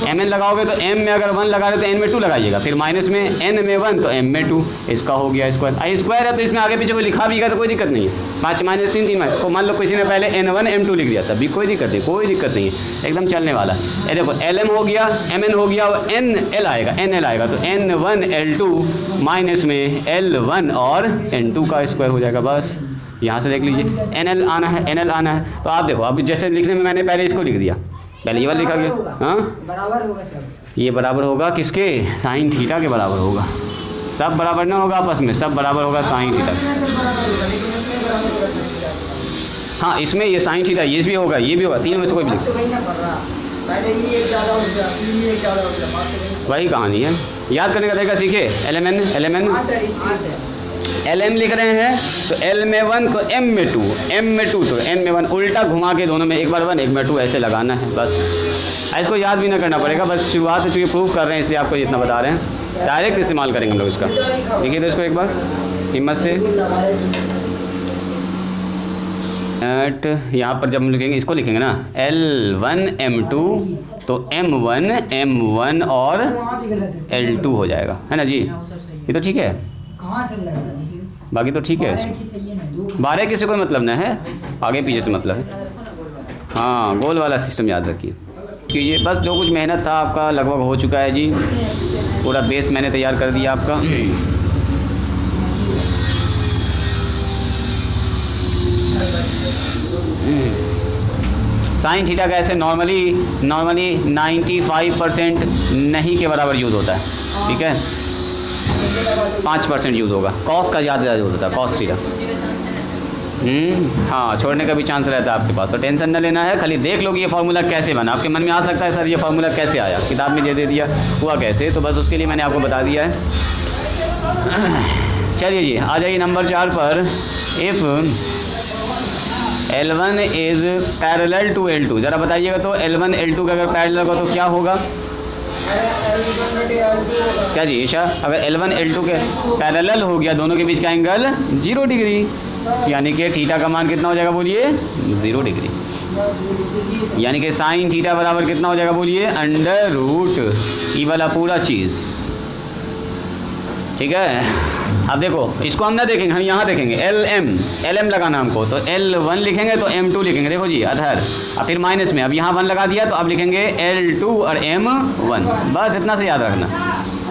MN लगाओगे तो M में अगर 1 लगा रहे तो N में 2 लगाइएगा, फिर माइनस में N में 1 तो M में 2, इसका हो गया स्क्वायर। स्क्वायर है तो इसमें आगे पीछे कोई लिखा भी गया तो कोई दिक्कत नहीं है। 5 - 3 3 तो मान लो किसी ने पहले N1 M2 लिख दिया, तब भी कोई दिक्कत नहीं, कोई दिक्कत नहीं है, एकदम चलने वाला है। देखो LM हो गया, MN हो गया, और NL आएगा, NL आएगा तो N1 L2 माइनस में L1 और N2 का स्क्वायर हो जाएगा। बस यहाँ से देख लीजिए, NL आना है, NL आना है। तो आप देखो, अब जैसे लिखने में मैंने पहले इसको लिख दिया, पहले ये वाला लिखा गया। हाँ, बराबर होगा सब, ये बराबर होगा किसके, साइन थीटा के बराबर होगा। सब बराबर ना होगा आपस में, सब बराबर होगा साइन थीटा। हाँ, इसमें ये साइन थीटा, ये भी होगा, ये भी होगा, 3 में से कोई भी लिख सकता। वही कहानी है, याद करने का तरीका सीखे। LM LM लिख रहे हैं तो L में 1 तो M में 2, M में 2 तो N में 1, उल्टा घुमा के दोनों में, एक बार 1 एक बार 2 ऐसे लगाना है। बस इसको याद भी ना करना पड़ेगा, बस शुरुआत से चूँकि प्रूव कर रहे हैं इसलिए आपको जितना बता रहे हैं, डायरेक्ट इस्तेमाल करेंगे हम लोग इसका। देखिए तो इसको एक बार हिम्मत से, यहाँ पर जब हम लिखेंगे, इसको लिखेंगे ना L1 M2 तो M1 और L2 हो जाएगा, है ना जी। ये तो ठीक है, बाकी तो ठीक है। 12 की से कोई मतलब नहीं है, आगे पीछे से मतलब है। हाँ, गोल वाला सिस्टम याद रखिए कि ये बस जो कुछ मेहनत था आपका लगभग हो चुका है जी, पूरा बेस मैंने तैयार कर दिया आपका। साइन थीटा का ऐसे नॉर्मली 95% नहीं के बराबर यूज़ होता है, ठीक है। 5% यूज़ होगा। कॉस का ज़्यादा यूज़ होता है, कॉस थीटा। हाँ, छोड़ने का भी चांस रहता है आपके पास, तो टेंशन न लेना है, खाली देख लो कि ये फार्मूला कैसे बना। आपके मन में आ सकता है सर ये फार्मूला कैसे आया, किताब में दे दिया हुआ कैसे, तो बस उसके लिए मैंने आपको बता दिया है। चलिए जी, आ जाइए नंबर 4 पर। If L1 is parallel to L2, ज़रा बताइएगा तो L1 L2 का अगर पैरेलल होगा तो क्या होगा? क्या जी ईशा, अगर L1 L2 के पैरेलल हो गया, दोनों के बीच का एंगल 0 डिग्री, यानी कि थीटा का मान कितना हो जाएगा बोलिए? 0 डिग्री। यानी कि साइन थीटा बराबर कितना हो जाएगा बोलिए? अंडर रूट ई वाला पूरा चीज़। ठीक है, अब देखो इसको हम ना देखेंगे, हम यहाँ देखेंगे LM लगाना हमको, तो L1 लिखेंगे तो M2 लिखेंगे, देखो जी अधर, अब फिर माइनस में, अब यहाँ 1 लगा दिया तो अब लिखेंगे L2 और M1, बस इतना से याद रखना।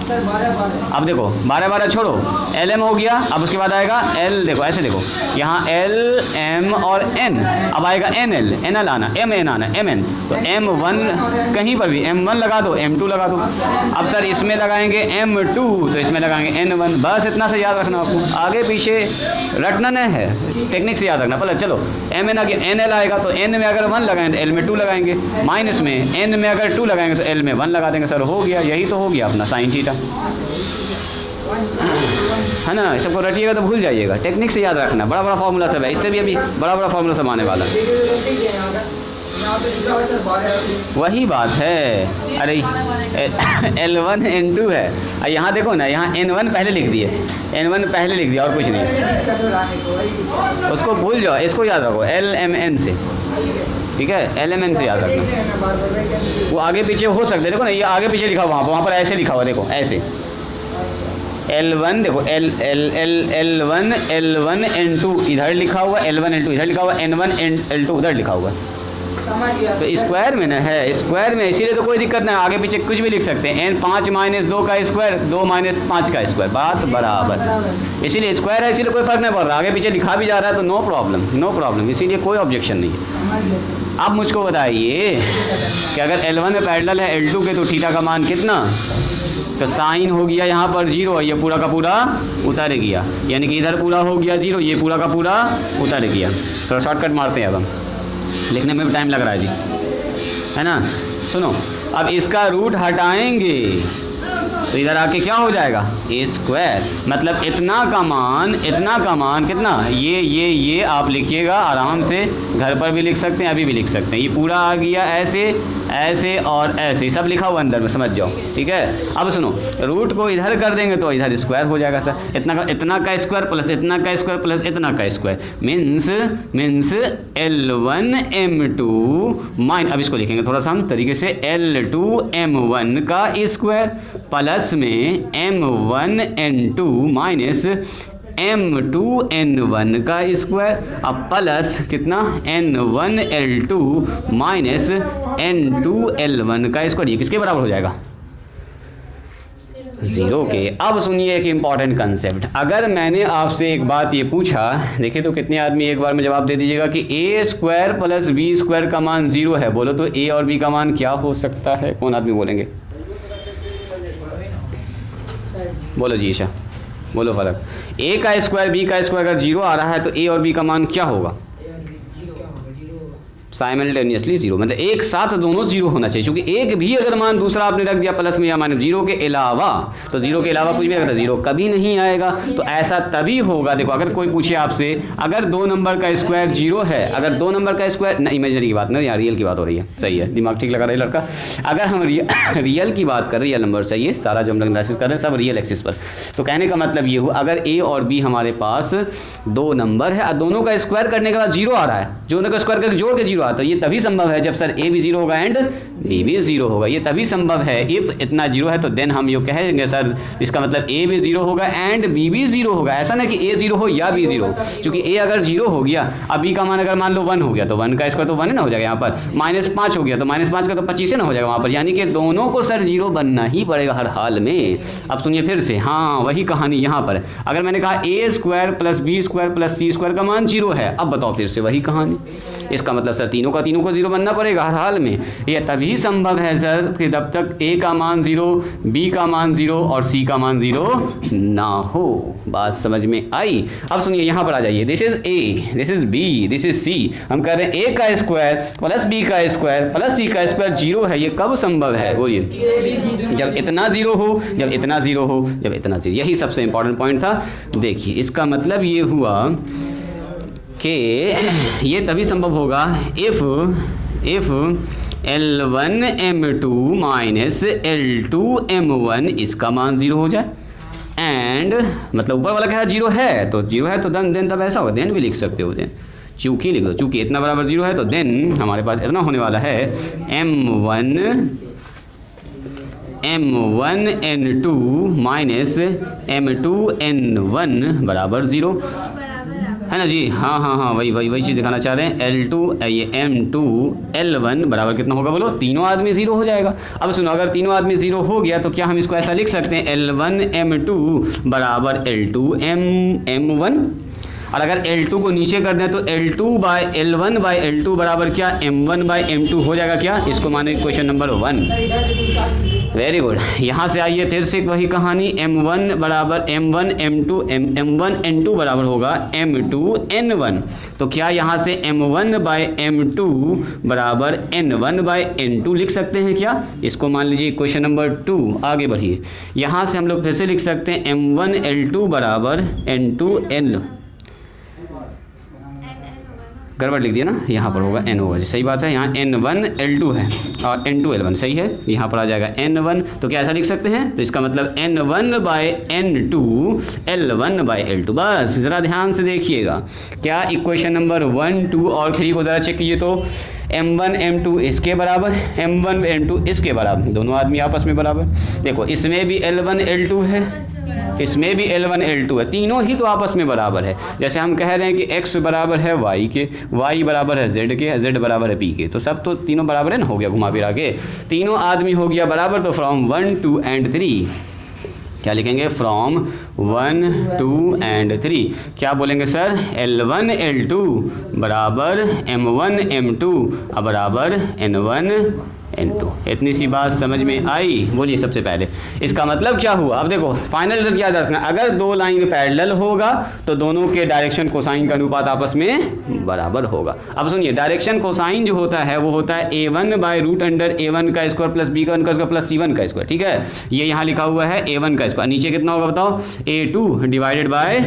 अब देखो 12 छोड़ो, LM हो गया, अब उसके बाद आएगा L, देखो ऐसे देखो, यहाँ L M और N, अब आएगा NL आना, MN आना, MN, तो M1 कहीं पर भी M1 लगा दो, M2 लगा दो। अब सर इसमें लगाएंगे M2 तो इसमें लगाएंगे N1, बस इतना से याद रखना आपको, आगे पीछे रटना नहीं है, टेक्निक से याद रखना। पहले चलो MN आगे NL आएगा, तो N में अगर 1 लगाएंगे तो L में 2 लगाएंगे, माइनस में N में अगर 2 लगाएंगे तो L में 1 लगा देंगे। सर हो गया, यही तो हो गया अपना साइन थीटा, है ना। सबको रटिएगा तो भूल जाइएगा, टेक्निक से याद रखना, बड़ा फार्मूला सब है, इससे भी अभी बड़ा फार्मूला सब आने वाला है। वही बात है, अरे L1 N2 है, यहाँ देखो ना, यहाँ N1 पहले लिख दिए, N1 पहले लिख दिया और कुछ नहीं, उसको भूल जाओ, इसको याद रखो LMN से, ठीक है, LMN से याद रखना। वो आगे पीछे हो सकते, देखो ना ये आगे पीछे लिखा हुआ, वहाँ पर ऐसे लिखा हुआ, देखो ऐसे L1, देखो L1 N2 इधर लिखा हुआ, L1 N2 इधर लिखा हुआ, N1 L2 उधर लिखा हुआ, तो स्क्वायर में ना है, स्क्वायर में, इसीलिए तो कोई दिक्कत नहीं, आगे पीछे कुछ भी लिख सकते हैं। N 5 - 2 का स्क्वायर, 2 - 5 का स्क्वायर, बात बराबर, इसीलिए स्क्वायर है, इसीलिए कोई फ़र्क नहीं पड़ रहा, आगे पीछे लिखा भी जा रहा है तो नो प्रॉब्लम, इसीलिए कोई ऑब्जेक्शन नहीं है। अब मुझको बताइए कि अगर L1 में पैरेलल है L2 के, तो थीटा का मान कितना? तो साइन हो गया यहाँ पर 0, ये पूरा का पूरा उतर गया, यानी कि इधर पूरा हो गया 0, ये पूरा का पूरा उतर गया। थोड़ा शॉर्टकट मारते हैं, अब हम लिखने में भी टाइम लग रहा है जी, है ना। सुनो, अब इसका रूट हटाएंगे तो इधर आके क्या हो जाएगा? ए स्क्वायर, मतलब इतना का मान कितना? ये आप लिखिएगा आराम से, घर पर भी लिख सकते हैं, अभी भी लिख सकते हैं। ये पूरा आ गया ऐसे और ऐसे, सब लिखा हुआ अंदर में, समझ जाओ, ठीक है। अब सुनो, रूट को इधर कर देंगे तो इधर स्क्वायर हो जाएगा सर, इतना का स्क्वायर प्लस इतना का स्क्वायर प्लस इतना का square, means L1 M2 mine, अब इसको लिखेंगे थोड़ा सा हम तरीके से, L2 M1 का स्क्वायर प्लस में M1 N2 minus M2 N1 का स्क्वायर, अब प्लस कितना? N1 L2 minus N2 L1 का स्क्वायर, ये किसके बराबर हो जाएगा? 0 के। अब सुनिए एक इम्पॉर्टेंट कंसेप्ट, अगर मैंने आपसे एक बात ये पूछा, देखिए तो कितने आदमी एक बार में जवाब दे दीजिएगा कि a square plus b square का मान 0 है, बोलो तो a और b का मान क्या हो सकता है? कौन आदमी बोलेंगे? बोलो जी ईशा, बोलो फलक। a का स्क्वायर b का स्क्वायर अगर 0 आ रहा है तो a और b का मान क्या होगा? साइमल्टेनियसली 0, मतलब एक साथ दोनों 0 होना चाहिए, क्योंकि एक भी अगर मान दूसरा आपने रख दिया प्लस में या माइनस, 0 के अलावा, तो 0 के अलावा कुछ भी अगर 0 कभी नहीं आएगा। तो ऐसा तभी होगा, देखो अगर कोई पूछे आपसे, अगर 2 नंबर का स्क्वायर 0 है, अगर 2 नंबर का स्क्वायर, ना इमेजनरी की बात नहीं, यहाँ रियल की बात हो रही है, सही है, दिमाग ठीक लगा रहा है लड़का। अगर हम रियल की बात कर रहे हैं, रियल नंबर, सही है, सारा जो हम लोग एनालिसिस कर रहे हैं सब रियल एक्सिस पर, तो कहने का मतलब ये हुआ, अगर a और b हमारे पास 2 नंबर है और दोनों का स्क्वायर करने के बाद 0 आ रहा है, दोनों का स्क्वायर करके जोड़ के 0 आता है, ये तभी संभव है जब सर a भी 0 होगा एंड b भी 0 होगा, ये तभी संभव है। इफ इतना 0 है तो देन हम ये कहेंगे सर इसका मतलब a भी 0 होगा एंड b भी 0 होगा। ऐसा ना कि a 0 हो या b 0 हो, क्योंकि a अगर 0 हो गया, अब b का मान अगर मान लो 1 हो गया, तो 1 का स्क्वायर तो 1 ना हो जाएगा, यहाँ पर -5 हो गया तो -5 का तो 25 ना हो जाएगा वहाँ पर, यानी कि दोनों को सर 0 बनना ही पड़ेगा हर हाल में। अब सुनिए फिर से, हाँ वही कहानी यहाँ पर, अगर मैंने कहा a square plus b square plus c square का मान 0 है, अब बताओ फिर से वही कहानी, इसका मतलब सर तीनों को 0 बनना पड़ेगा हर हाल में, यह तभी तभी संभव है सर कि जब तक ए का मान 0, बी का मान 0 और सी का मान 0 ना हो। बात समझ में आई? अब सुनिए यहाँ पर आ जाइए, this is a, this is b, this is c. हम कह रहे हैं ए का स्क्वायर प्लस बी का स्क्वायर प्लस सी का स्क्वायर 0 है। ये कब संभव है? बोलिए, जब इतना 0 हो, जब इतना 0 हो, जब इतना 0। यही सबसे इंपॉर्टेंट पॉइंट था। देखिए इसका मतलब ये हुआ कि ये तभी संभव होगा if L1 M2 minus L2 M1 इसका मान 0 हो जाए। एंड मतलब ऊपर वाला क्या है? 0 है, तो 0 है तो देन तब ऐसा होगा, देन भी लिख सकते हो, देन चूंकि लिख दो, चूंकि इतना बराबर 0 है तो देन हमारे पास इतना होने वाला है M1 N2 minus M2 N1 बराबर 0 है ना जी। हाँ वही चीज़ दिखाना चाह रहे हैं। ये M2 L1 बराबर कितना होगा बोलो? तीनों आदमी 0 हो जाएगा। अब सुनो, अगर तीनों आदमी 0 हो गया तो क्या हम इसको ऐसा लिख सकते हैं L1 M2 बराबर L2 M1। और अगर L2 को नीचे कर दें तो L2 bye L1 bye L2 बराबर क्या? M1 बाय M2 हो जाएगा क्या? इसको माने क्वेश्चन नंबर 1। Very good. यहाँ से आइए फिर से वही कहानी, M1 बराबर M1 M2 M1 N2 बराबर होगा M2 N1। तो क्या यहाँ से M1 बाय M2 बराबर N1 बाय N2 लिख सकते हैं क्या? इसको मान लीजिए क्वेश्चन नंबर 2। आगे बढ़िए, यहाँ से हम लोग फिर से लिख सकते हैं M1 L2 बराबर N2 N। गड़बड़ लिख दिया ना, यहाँ पर होगा N होगा जी, सही बात है। यहाँ N1 L2 है और N2 L1 सही है, यहाँ पर आ जाएगा N1। तो क्या ऐसा लिख सकते हैं? तो इसका मतलब N1 bye N2 L1 bye L2। बस ज़रा ध्यान से देखिएगा, क्या इक्वेशन नंबर 1, 2 और 3 को ज़रा चेक कीजिए तो M1 M2 इसके बराबर, M1 M2 इसके बराबर, दोनों आदमी आपस में बराबर। देखो इसमें भी L1 L2 है, इसमें भी L1 L2 है, तीनों ही तो आपस में बराबर है। जैसे हम कह रहे हैं कि x बराबर है y के, y बराबर है z के, z बराबर है p के, तो सब तो तीनों बराबर है ना, हो गया घुमा फिरा के, तीनों आदमी हो गया बराबर। तो फ्रॉम 1, 2 एंड 3 क्या लिखेंगे? फ्रॉम 1, 2 एंड 3 क्या बोलेंगे सर? L1 L2 बराबर M1 M2 बराबर N1 N2। इतनी सी बात समझ में आई? बोलिए सबसे पहले इसका मतलब क्या हुआ? अब देखो फाइनल रिजल्ट याद रखना, अगर दो लाइन पैरेलल होगा तो दोनों के डायरेक्शन कोसाइन का अनुपात आपस में बराबर होगा। अब सुनिए, डायरेक्शन कोसाइन जो होता है वो होता है A1 by root under A1 का स्क्वायर प्लस B1 का स्क्वायर प्लस C1 का स्क्वायर। ठीक है, ये यहाँ लिखा हुआ है A1 का स्क्वायर, नीचे कितना होगा बताओ? A2 डिवाइडेड बाय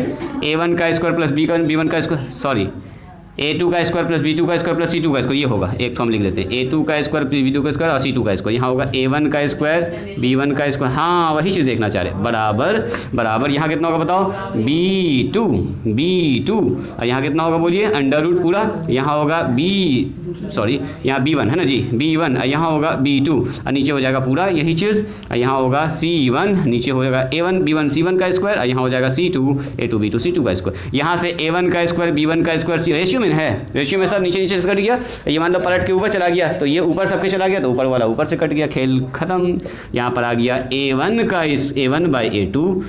A1 का स्क्वायर प्लस B1 का स्क्वायर, सॉरी A2 का स्क्वायर प्लस B2 का स्क्वायर प्लस C2 का स्क्वायर। ये होगा, एक तो हम लिख देते हैं A2 का स्क्वायर प्लस B2 का स्क्वायर और C2 का स्क्वायर। यहाँ होगा A1 का स्क्वायर B1 का स्क्वायर, हाँ वही चीज़ देखना चाह रहे, बराबर यहाँ कितना होगा बताओ? B2 और यहाँ कितना होगा बोलिए? अंडर रूट पूरा, यहाँ होगा यहाँ B1 है ना जी, B1 और यहाँ होगा B2 और नीचे हो जाएगा पूरा यही चीज़, और यहाँ होगा C1, नीचे हो जाएगा A1 B1 C1 का स्क्वायर और यहाँ हो जाएगा C2 A2 B2 C2 का स्क्वायर। यहाँ से A1 का स्क्वायर B1 का स्क्वायर रेशियो में है, रेशियो में सब नीचे से कट गया। ये मान लो पलट के ऊपर चला गया तो ये ऊपर सबके चला गया, तो ऊपर वाला ऊपर से कट गया, खेल खत्म। यहाँ पर आ गया A1 by A2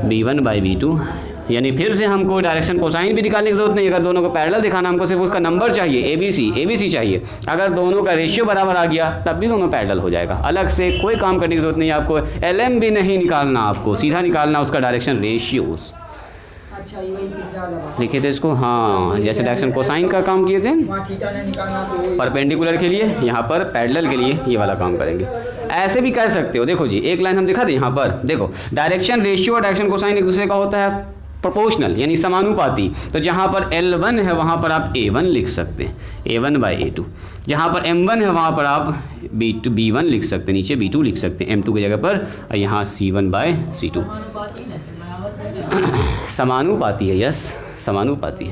B1 by B2। यानी फिर से हमको डायरेक्शन कोसाइन भी निकालने की जरूरत नहीं, अगर दोनों को पैरेलल दिखाना, हमको सिर्फ उसका नंबर चाहिए ABC चाहिए। अगर दोनों का रेशियो बराबर आ गया तब भी दोनों पैरेलल हो जाएगा, अलग से कोई काम करने की जरूरत नहीं, आपको LM भी नहीं निकालना, आपको सीधा निकालना उसका डायरेक्शन रेशियोज। अच्छा, ये वही पिछला वाला बात लिखे थे इसको, हाँ जैसे डायरेक्शन कोसाइन का काम किए थे वहाँ थीटा ने निकालना, तो परपेंडिकुलर के लिए, यहाँ पर पैरेलल के लिए ये वाला काम करेंगे। ऐसे भी कर सकते हो, देखो जी एक लाइन हम दिखा दें यहाँ पर, देखो डायरेक्शन रेशियो और डायरेक्शन कोसाइन एक दूसरे का होता है प्रोपोर्शनल यानी समानुपाती। तो जहाँ पर L1 है वहाँ पर आप A1 लिख सकते हैं, A1 बाई A2। जहाँ पर M1 है वहाँ पर आप B1 लिख सकते हैं, नीचे B2 लिख सकते हैं M2 की जगह पर, और यहाँ C1 बाई C2। समानुपाती है, यस समानुपाती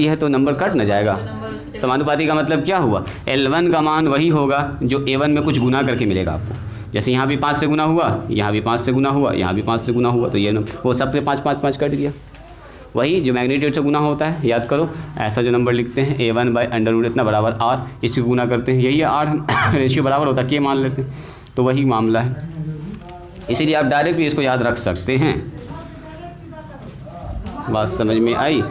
है तो नंबर कट न जाएगा। समानुपाती का मतलब क्या हुआ? L1 का मान वही होगा जो A1 में कुछ गुना करके मिलेगा आपको। जैसे यहाँ भी 5 से गुना हुआ, यहाँ भी 5 से गुना हुआ, यहाँ भी 5 से गुना हुआ, तो ये वो सबसे 5 कट गया। वही जो मैग्नीट्यूड से गुना होता है, याद करो, ऐसा जो नंबर लिखते हैं A1 बाई अंडर रूट इतना बराबर R, इसकी गुना करते हैं, यही R रेशियो बराबर होता है, के मान लेते हैं, तो वही मामला है। इसीलिए आप डायरेक्ट भी इसको याद रख सकते हैं। बात समझ में आई?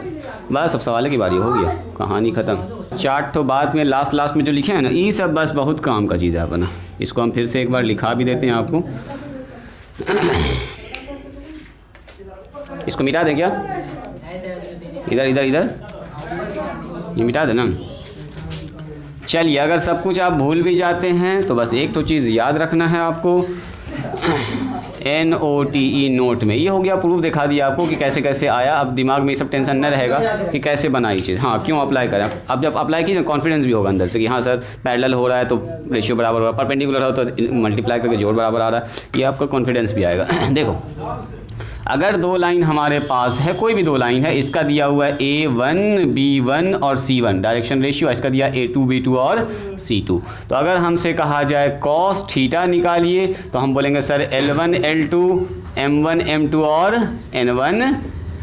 बस अब सवाल की बारी हो गया, कहानी ख़त्म। चार्ट तो बाद में लास्ट में जो लिखे हैं ना, ये सब बस बहुत काम का चीज़ है अपना। इसको हम फिर से एक बार लिखा भी देते हैं आपको। इसको मिटा दें क्या? इधर इधर इधर ये मिटा देना। चलिए, अगर सब कुछ आप भूल भी जाते हैं तो बस एक तो चीज़ याद रखना है आपको, NOTE नोट में ये हो गया, प्रूफ दिखा दिया आपको कि कैसे कैसे आया। अब दिमाग में ये सब टेंशन न रहेगा कि कैसे बनाई चीज़, हाँ क्यों अप्लाई करें। अब जब अप्लाई कीजिए कॉन्फिडेंस भी होगा अंदर से कि हाँ सर पैरेलल हो रहा है तो रेशियो बराबर हो रहा है, परपेंडिकुलर हो तो मल्टीप्लाई करके जोड़ बराबर आ रहा है, ये आपका कॉन्फिडेंस भी आएगा। देखो, अगर दो लाइन हमारे पास है, कोई भी दो लाइन है, इसका दिया हुआ है A1 B1 और C1 डायरेक्शन रेशियो, इसका दिया A2 B2 और C2। तो अगर हमसे कहा जाए cos थीटा निकालिए तो हम बोलेंगे sir L1 L2 M1 M2 और N1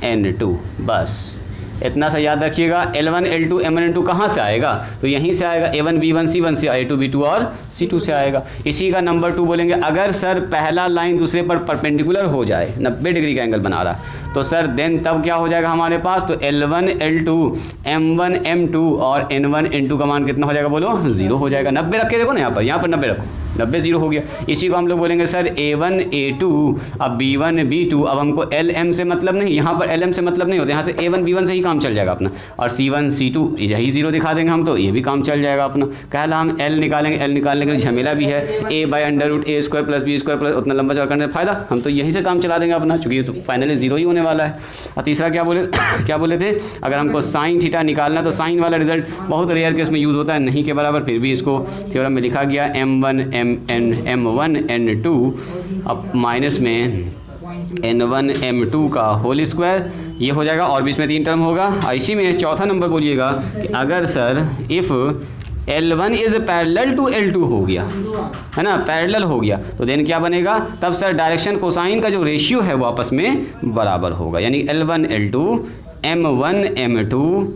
N2। बस इतना सा याद रखिएगा। L1 L2 M1 N2 कहाँ से आएगा? तो यहीं से आएगा, A1 B1 C1 से, A2 B2 और C2 से आएगा। इसी का नंबर 2 बोलेंगे। अगर सर पहला लाइन दूसरे पर परपेंडिकुलर हो जाए, 90 डिग्री का एंगल बना रहा, तो सर देन तब क्या हो जाएगा हमारे पास? तो L1 L2 M1 M2 और N1 N2 का मान कितना हो जाएगा बोलो? 0 हो जाएगा। 90 रख के देखो ना, यहाँ पर 90 रखो, 90 0 हो गया। इसी को हम लोग बोलेंगे सर A1 A2 अब B1 B2। अब हमको LM से मतलब नहीं, यहाँ पर LM से मतलब नहीं होता, यहाँ से A1 B1 से ही काम चल जाएगा अपना, और C1 C2 यही 0 दिखा देंगे हम, तो ये भी काम चल जाएगा अपना। कहला हम L निकालेंगे, L निकालने के लिए झमेला भी है, A/√A² + B² प्लस उतना लंबा चौड़ा करने का फायदा, हम तो यहीं से काम चला देंगे अपना, चूँकि तो फाइनली 0 ही होने वाला है। और तीसरा क्या बोले थे? अगर हमको साइन थीटा निकालना, तो साइन वाला रिजल्ट बहुत रेयर केस में यूज़ होता है, नहीं के बराबर, फिर भी इसको थ्योरम में लिखा गया M1 M1 N2 अब माइनस में N1 M2 का होल स्क्वायर, ये हो जाएगा, और बीच में 3 टर्म होगा। और इसी में चौथा नंबर बोलिएगा कि अगर sir if L1 is parallel to L2 हो गया, है ना, पैरेलल हो गया, तो देन क्या बनेगा? तब सर डायरेक्शन कोसाइन का जो रेशियो है वो आपस में बराबर होगा, यानी L1 L2 M1 M2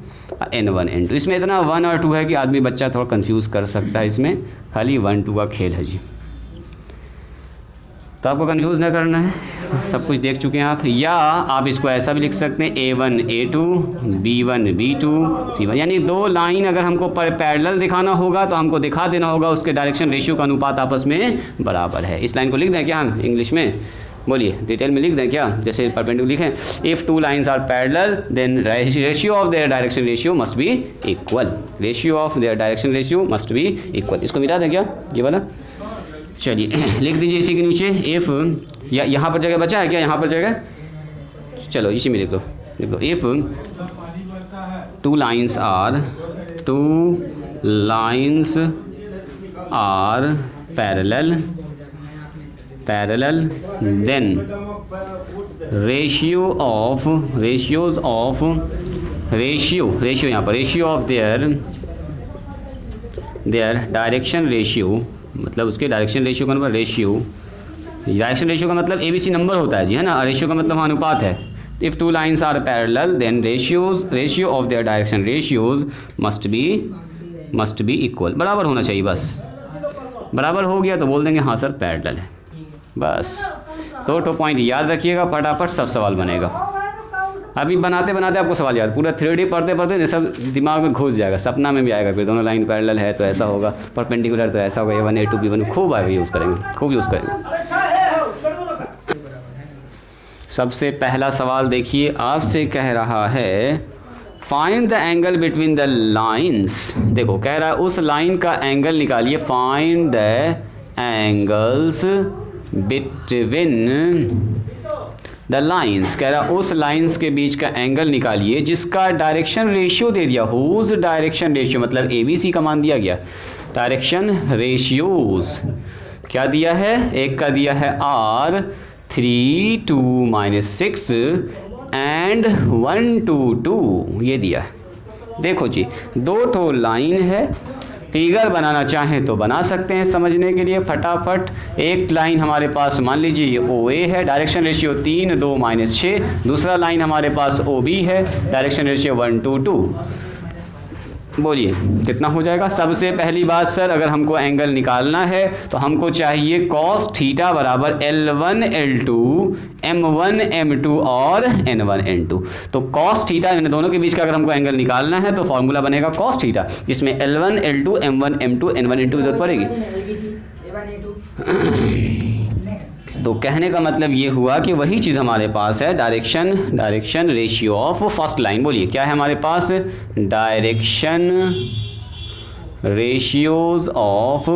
N1 N2। इसमें इतना 1 और 2 है कि आदमी बच्चा थोड़ा कंफ्यूज कर सकता है, इसमें खाली 1 2 का खेल है जी, तो आपको कंफ्यूज ना करना है, सब कुछ देख चुके हैं आप। या आप इसको ऐसा भी लिख सकते हैं A1 A2 B1 B2 C1, यानी दो लाइन अगर हमको पैरेलल दिखाना होगा तो हमको दिखा देना होगा उसके डायरेक्शन रेशियो का अनुपात आपस में बराबर है। इस लाइन को लिख दें क्या हम इंग्लिश में? बोलिए, डिटेल में लिख दें क्या? जैसे परपेंडिकुलर लिखें, if two lines are parallel then ratio of their direction ratio must be equal, ratio of their direction ratio must be equal. इसको मिटा दें क्या ये वाला? चलिए लिख दीजिए इसी के नीचे इफ़, या यहाँ पर जगह बचा है क्या? यहाँ पर जगह, चलो इसी में लिख दो if two lines are parallel then ratio यहाँ पर ratio of their direction ratio, मतलब उसके डायरेक्शन रेशियो का नंबर, डायरेक्शन रेशियो का मतलब ABC नंबर होता है जी, है ना, रेशियो का मतलब अनुपात है। If two lines are parallel then ratio of their direction ratios must be equal, बराबर होना चाहिए। बस बराबर हो गया तो बोल देंगे हाँ सर पैरेलल है। बस दो पॉइंट याद रखिएगा, फटाफट सब सवाल बनेगा। अभी बनाते बनाते आपको सवाल याद, पूरा 3D पढ़ते सब दिमाग में घुस जाएगा, सपना में भी आएगा, फिर दोनों लाइन पैरेलल है तो ऐसा होगा, परपेंडिकुलर तो ऐसा होगा, A1 A2 B1 खूब आएगा, यूज़ करेंगे। सबसे पहला सवाल देखिए, आपसे कह रहा है find the angle between the lines. देखो कह रहा है उस लाइन का एंगल निकालिए, find the angles between the lines, कह रहा उस लाइन्स के बीच का एंगल निकालिए जिसका डायरेक्शन रेशियो दे दिया, हुज डायरेक्शन रेशियो, मतलब ABC का मान दिया गया। डायरेक्शन रेशियोज क्या दिया है? एक का दिया है R 3 2 -6 एंड 1 2 2, ये दिया है। देखो जी, दो ठो लाइन है, फिगर बनाना चाहें तो बना सकते हैं समझने के लिए फटाफट। एक लाइन हमारे पास मान लीजिए ये OA है, डायरेक्शन रेशियो 3 2 -6, दूसरा लाइन हमारे पास OB है, डायरेक्शन रेशियो 1 2 2। बोलिए कितना हो जाएगा। सबसे पहली बात सर, अगर हमको एंगल निकालना है तो हमको चाहिए कॉस थीटा बराबर L1 L2 M1 M2 और N1 N2। तो कॉस थीटा इन दोनों के बीच का अगर हमको एंगल निकालना है तो फॉर्मूला बनेगा कॉस थीटा, जिसमें L1 L2 M1 M2 N1 N2 की जरूरत पड़ेगी। तो कहने का मतलब ये हुआ कि वही चीज़ हमारे पास है, direction ratio of first line. बोलिए क्या है हमारे पास, direction ratios of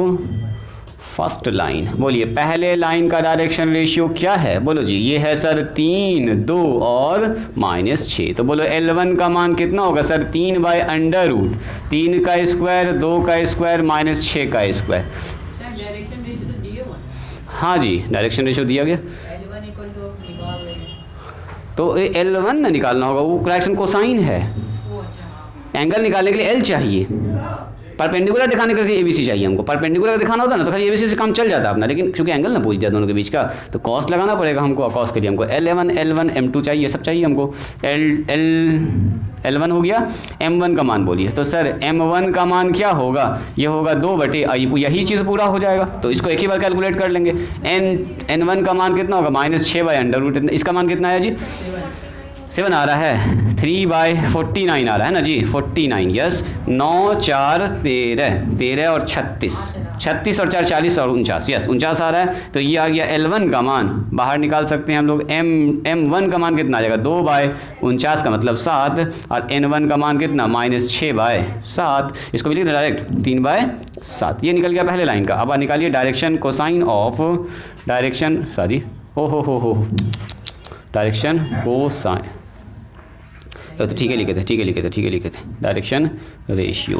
first line. बोलिए पहले लाइन का डायरेक्शन रेशियो क्या है, बोलो जी। ये है सर 3, 2 और -6। तो बोलो L1 का मान कितना होगा सर, 3/√, 3 का स्क्वायर, 2 का स्क्वायर, -6 का स्क्वायर। हाँ जी, डायरेक्शन रेशियो दिया गया। तो L1 ना निकालना होगा, वो डायरेक्शन कोसाइन है। एंगल निकालने के लिए L चाहिए, परपेंडिकुलर दिखाने के लिए ABC चाहिए हमको। परपेंडिकुलर दिखाना होता ना तो खाली ABC से काम चल जाता अपना, लेकिन क्योंकि एंगल ना पूछ दिया दोनों के बीच का, तो कॉस लगाना पड़ेगा हमको। कॉस के लिए हमको L1 M2 चाहिए, सब चाहिए हमको। L1 हो गया, M1 का मान बोलिए। तो सर M1 का मान क्या होगा, ये होगा 2/, यही चीज़ पूरा हो जाएगा। तो इसको एक ही बार कैलकुलेट कर लेंगे। N1 का मान कितना होगा, -6/√। इसका मान कितना आया जी, 7 आ रहा है, 3/49 आ रहा है ना जी, 49। यस, 9, 4, 13 और 36 और 4 40 और 49। यस 49 आ रहा है। तो ये आ गया L1 का मान, बाहर निकाल सकते हैं हम लोग। M1 का मान कितना आ जाएगा, 2/49 का मतलब 7, और N1 का मान कितना, -6/7। इसको भी लिख दें डायरेक्ट, 3/7। ये निकल गया पहले लाइन का। अब निकालिए direction cosine of direction, sorry हो डायरेक्शन कोसाइन। तो ठीक है लिखे थे डायरेक्शन रेशियो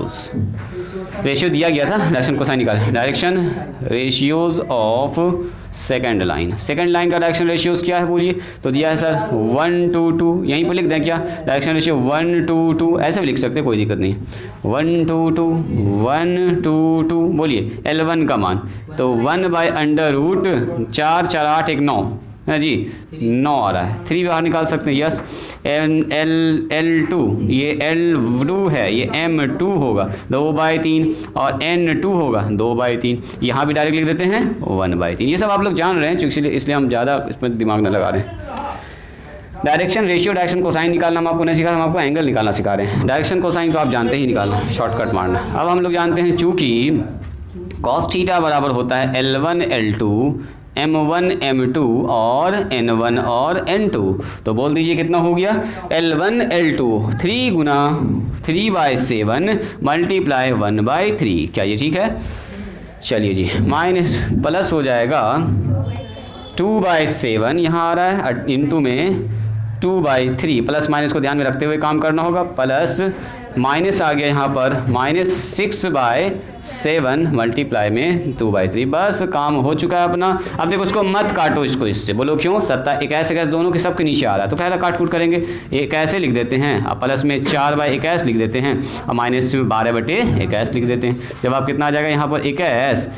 दिया गया था, डायरेक्शन कोसाइन निकाले। Direction ratios of second line का डायरेक्शन रेशियोज क्या है बोलिए। तो दिया है सर 1 to 2, यहीं पर लिख दें क्या, डायरेक्शन रेशियो 1 to 2, ऐसे भी लिख सकते हैं, कोई दिक्कत नहीं। 1 to 2 बोलिए। L1 का मान तो 1/√, 4 4 8 1 9 है जी, 9 आ रहा है। 3 बाहर निकाल सकते हैं। यस, L2, ये L2 है, ये M2 होगा 2/3, और N2 होगा 2/3। यहाँ भी डायरेक्ट लिख देते हैं 1/3। ये सब आप लोग जान रहे हैं, चूँकि इसलिए हम ज़्यादा इस पर दिमाग न लगा रहे हैं। डायरेक्शन रेशियो, डायरेक्शन कोसाइन निकालना हम आपको नहीं सिखा, हम आपको एंगल निकालना सिखा रहे हैं। डायरेक्शन कोसाइन तो आप जानते ही निकालना, शॉर्टकट मारना। अब हम लोग जानते हैं चूँकि कॉस थीटा बराबर होता है L1 L2 M1 M2 और N1 और N2। तो बोल दीजिए कितना हो गया, L1 L2 3 गुना 3/7 मल्टीप्लाई 1/3। क्या ये ठीक है, चलिए जी, माइनस प्लस हो जाएगा 2/7 यहाँ आ रहा है, इंटू में 2/3, प्लस माइनस को ध्यान में रखते हुए काम करना होगा। प्लस माइनस आ गया यहाँ पर -6/7 मल्टीप्लाई में 2/3। बस काम हो चुका है अपना। अब देखो इसको मत काटो, इससे बोलो क्यों, 21 दोनों के सबके नीचे आ रहा है, तो पहला काट कूट करेंगे। 21 लिख देते हैं, अब प्लस में 4/21 लिख देते हैं, और माइनस में 12/21 लिख देते हैं। जवाब कितना आ जाएगा यहाँ पर 21,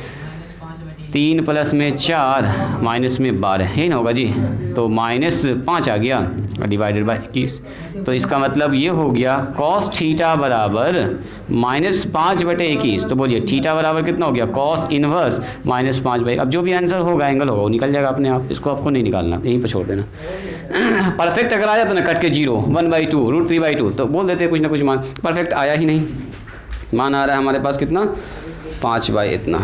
3 प्लस में 4 माइनस में 12, यही ना होगा जी। तो -5 आ गया डिवाइडेड बाय 21। तो इसका मतलब ये हो गया कॉस थीटा बराबर -5/21। तो बोलिए थीटा बराबर कितना हो गया, कॉस इनवर्स -5/। अब जो भी आंसर होगा एंगल होगा वो निकल जाएगा अपने आप, इसको आपको नहीं निकालना, यहीं पर छोड़ देना। परफेक्ट अगर आ जाता ना कट के 0, 1/2 √3/2, तो बोल देते कुछ ना कुछ मान। परफेक्ट आया ही नहीं, मान आ रहा है हमारे पास कितना, 5/ इतना,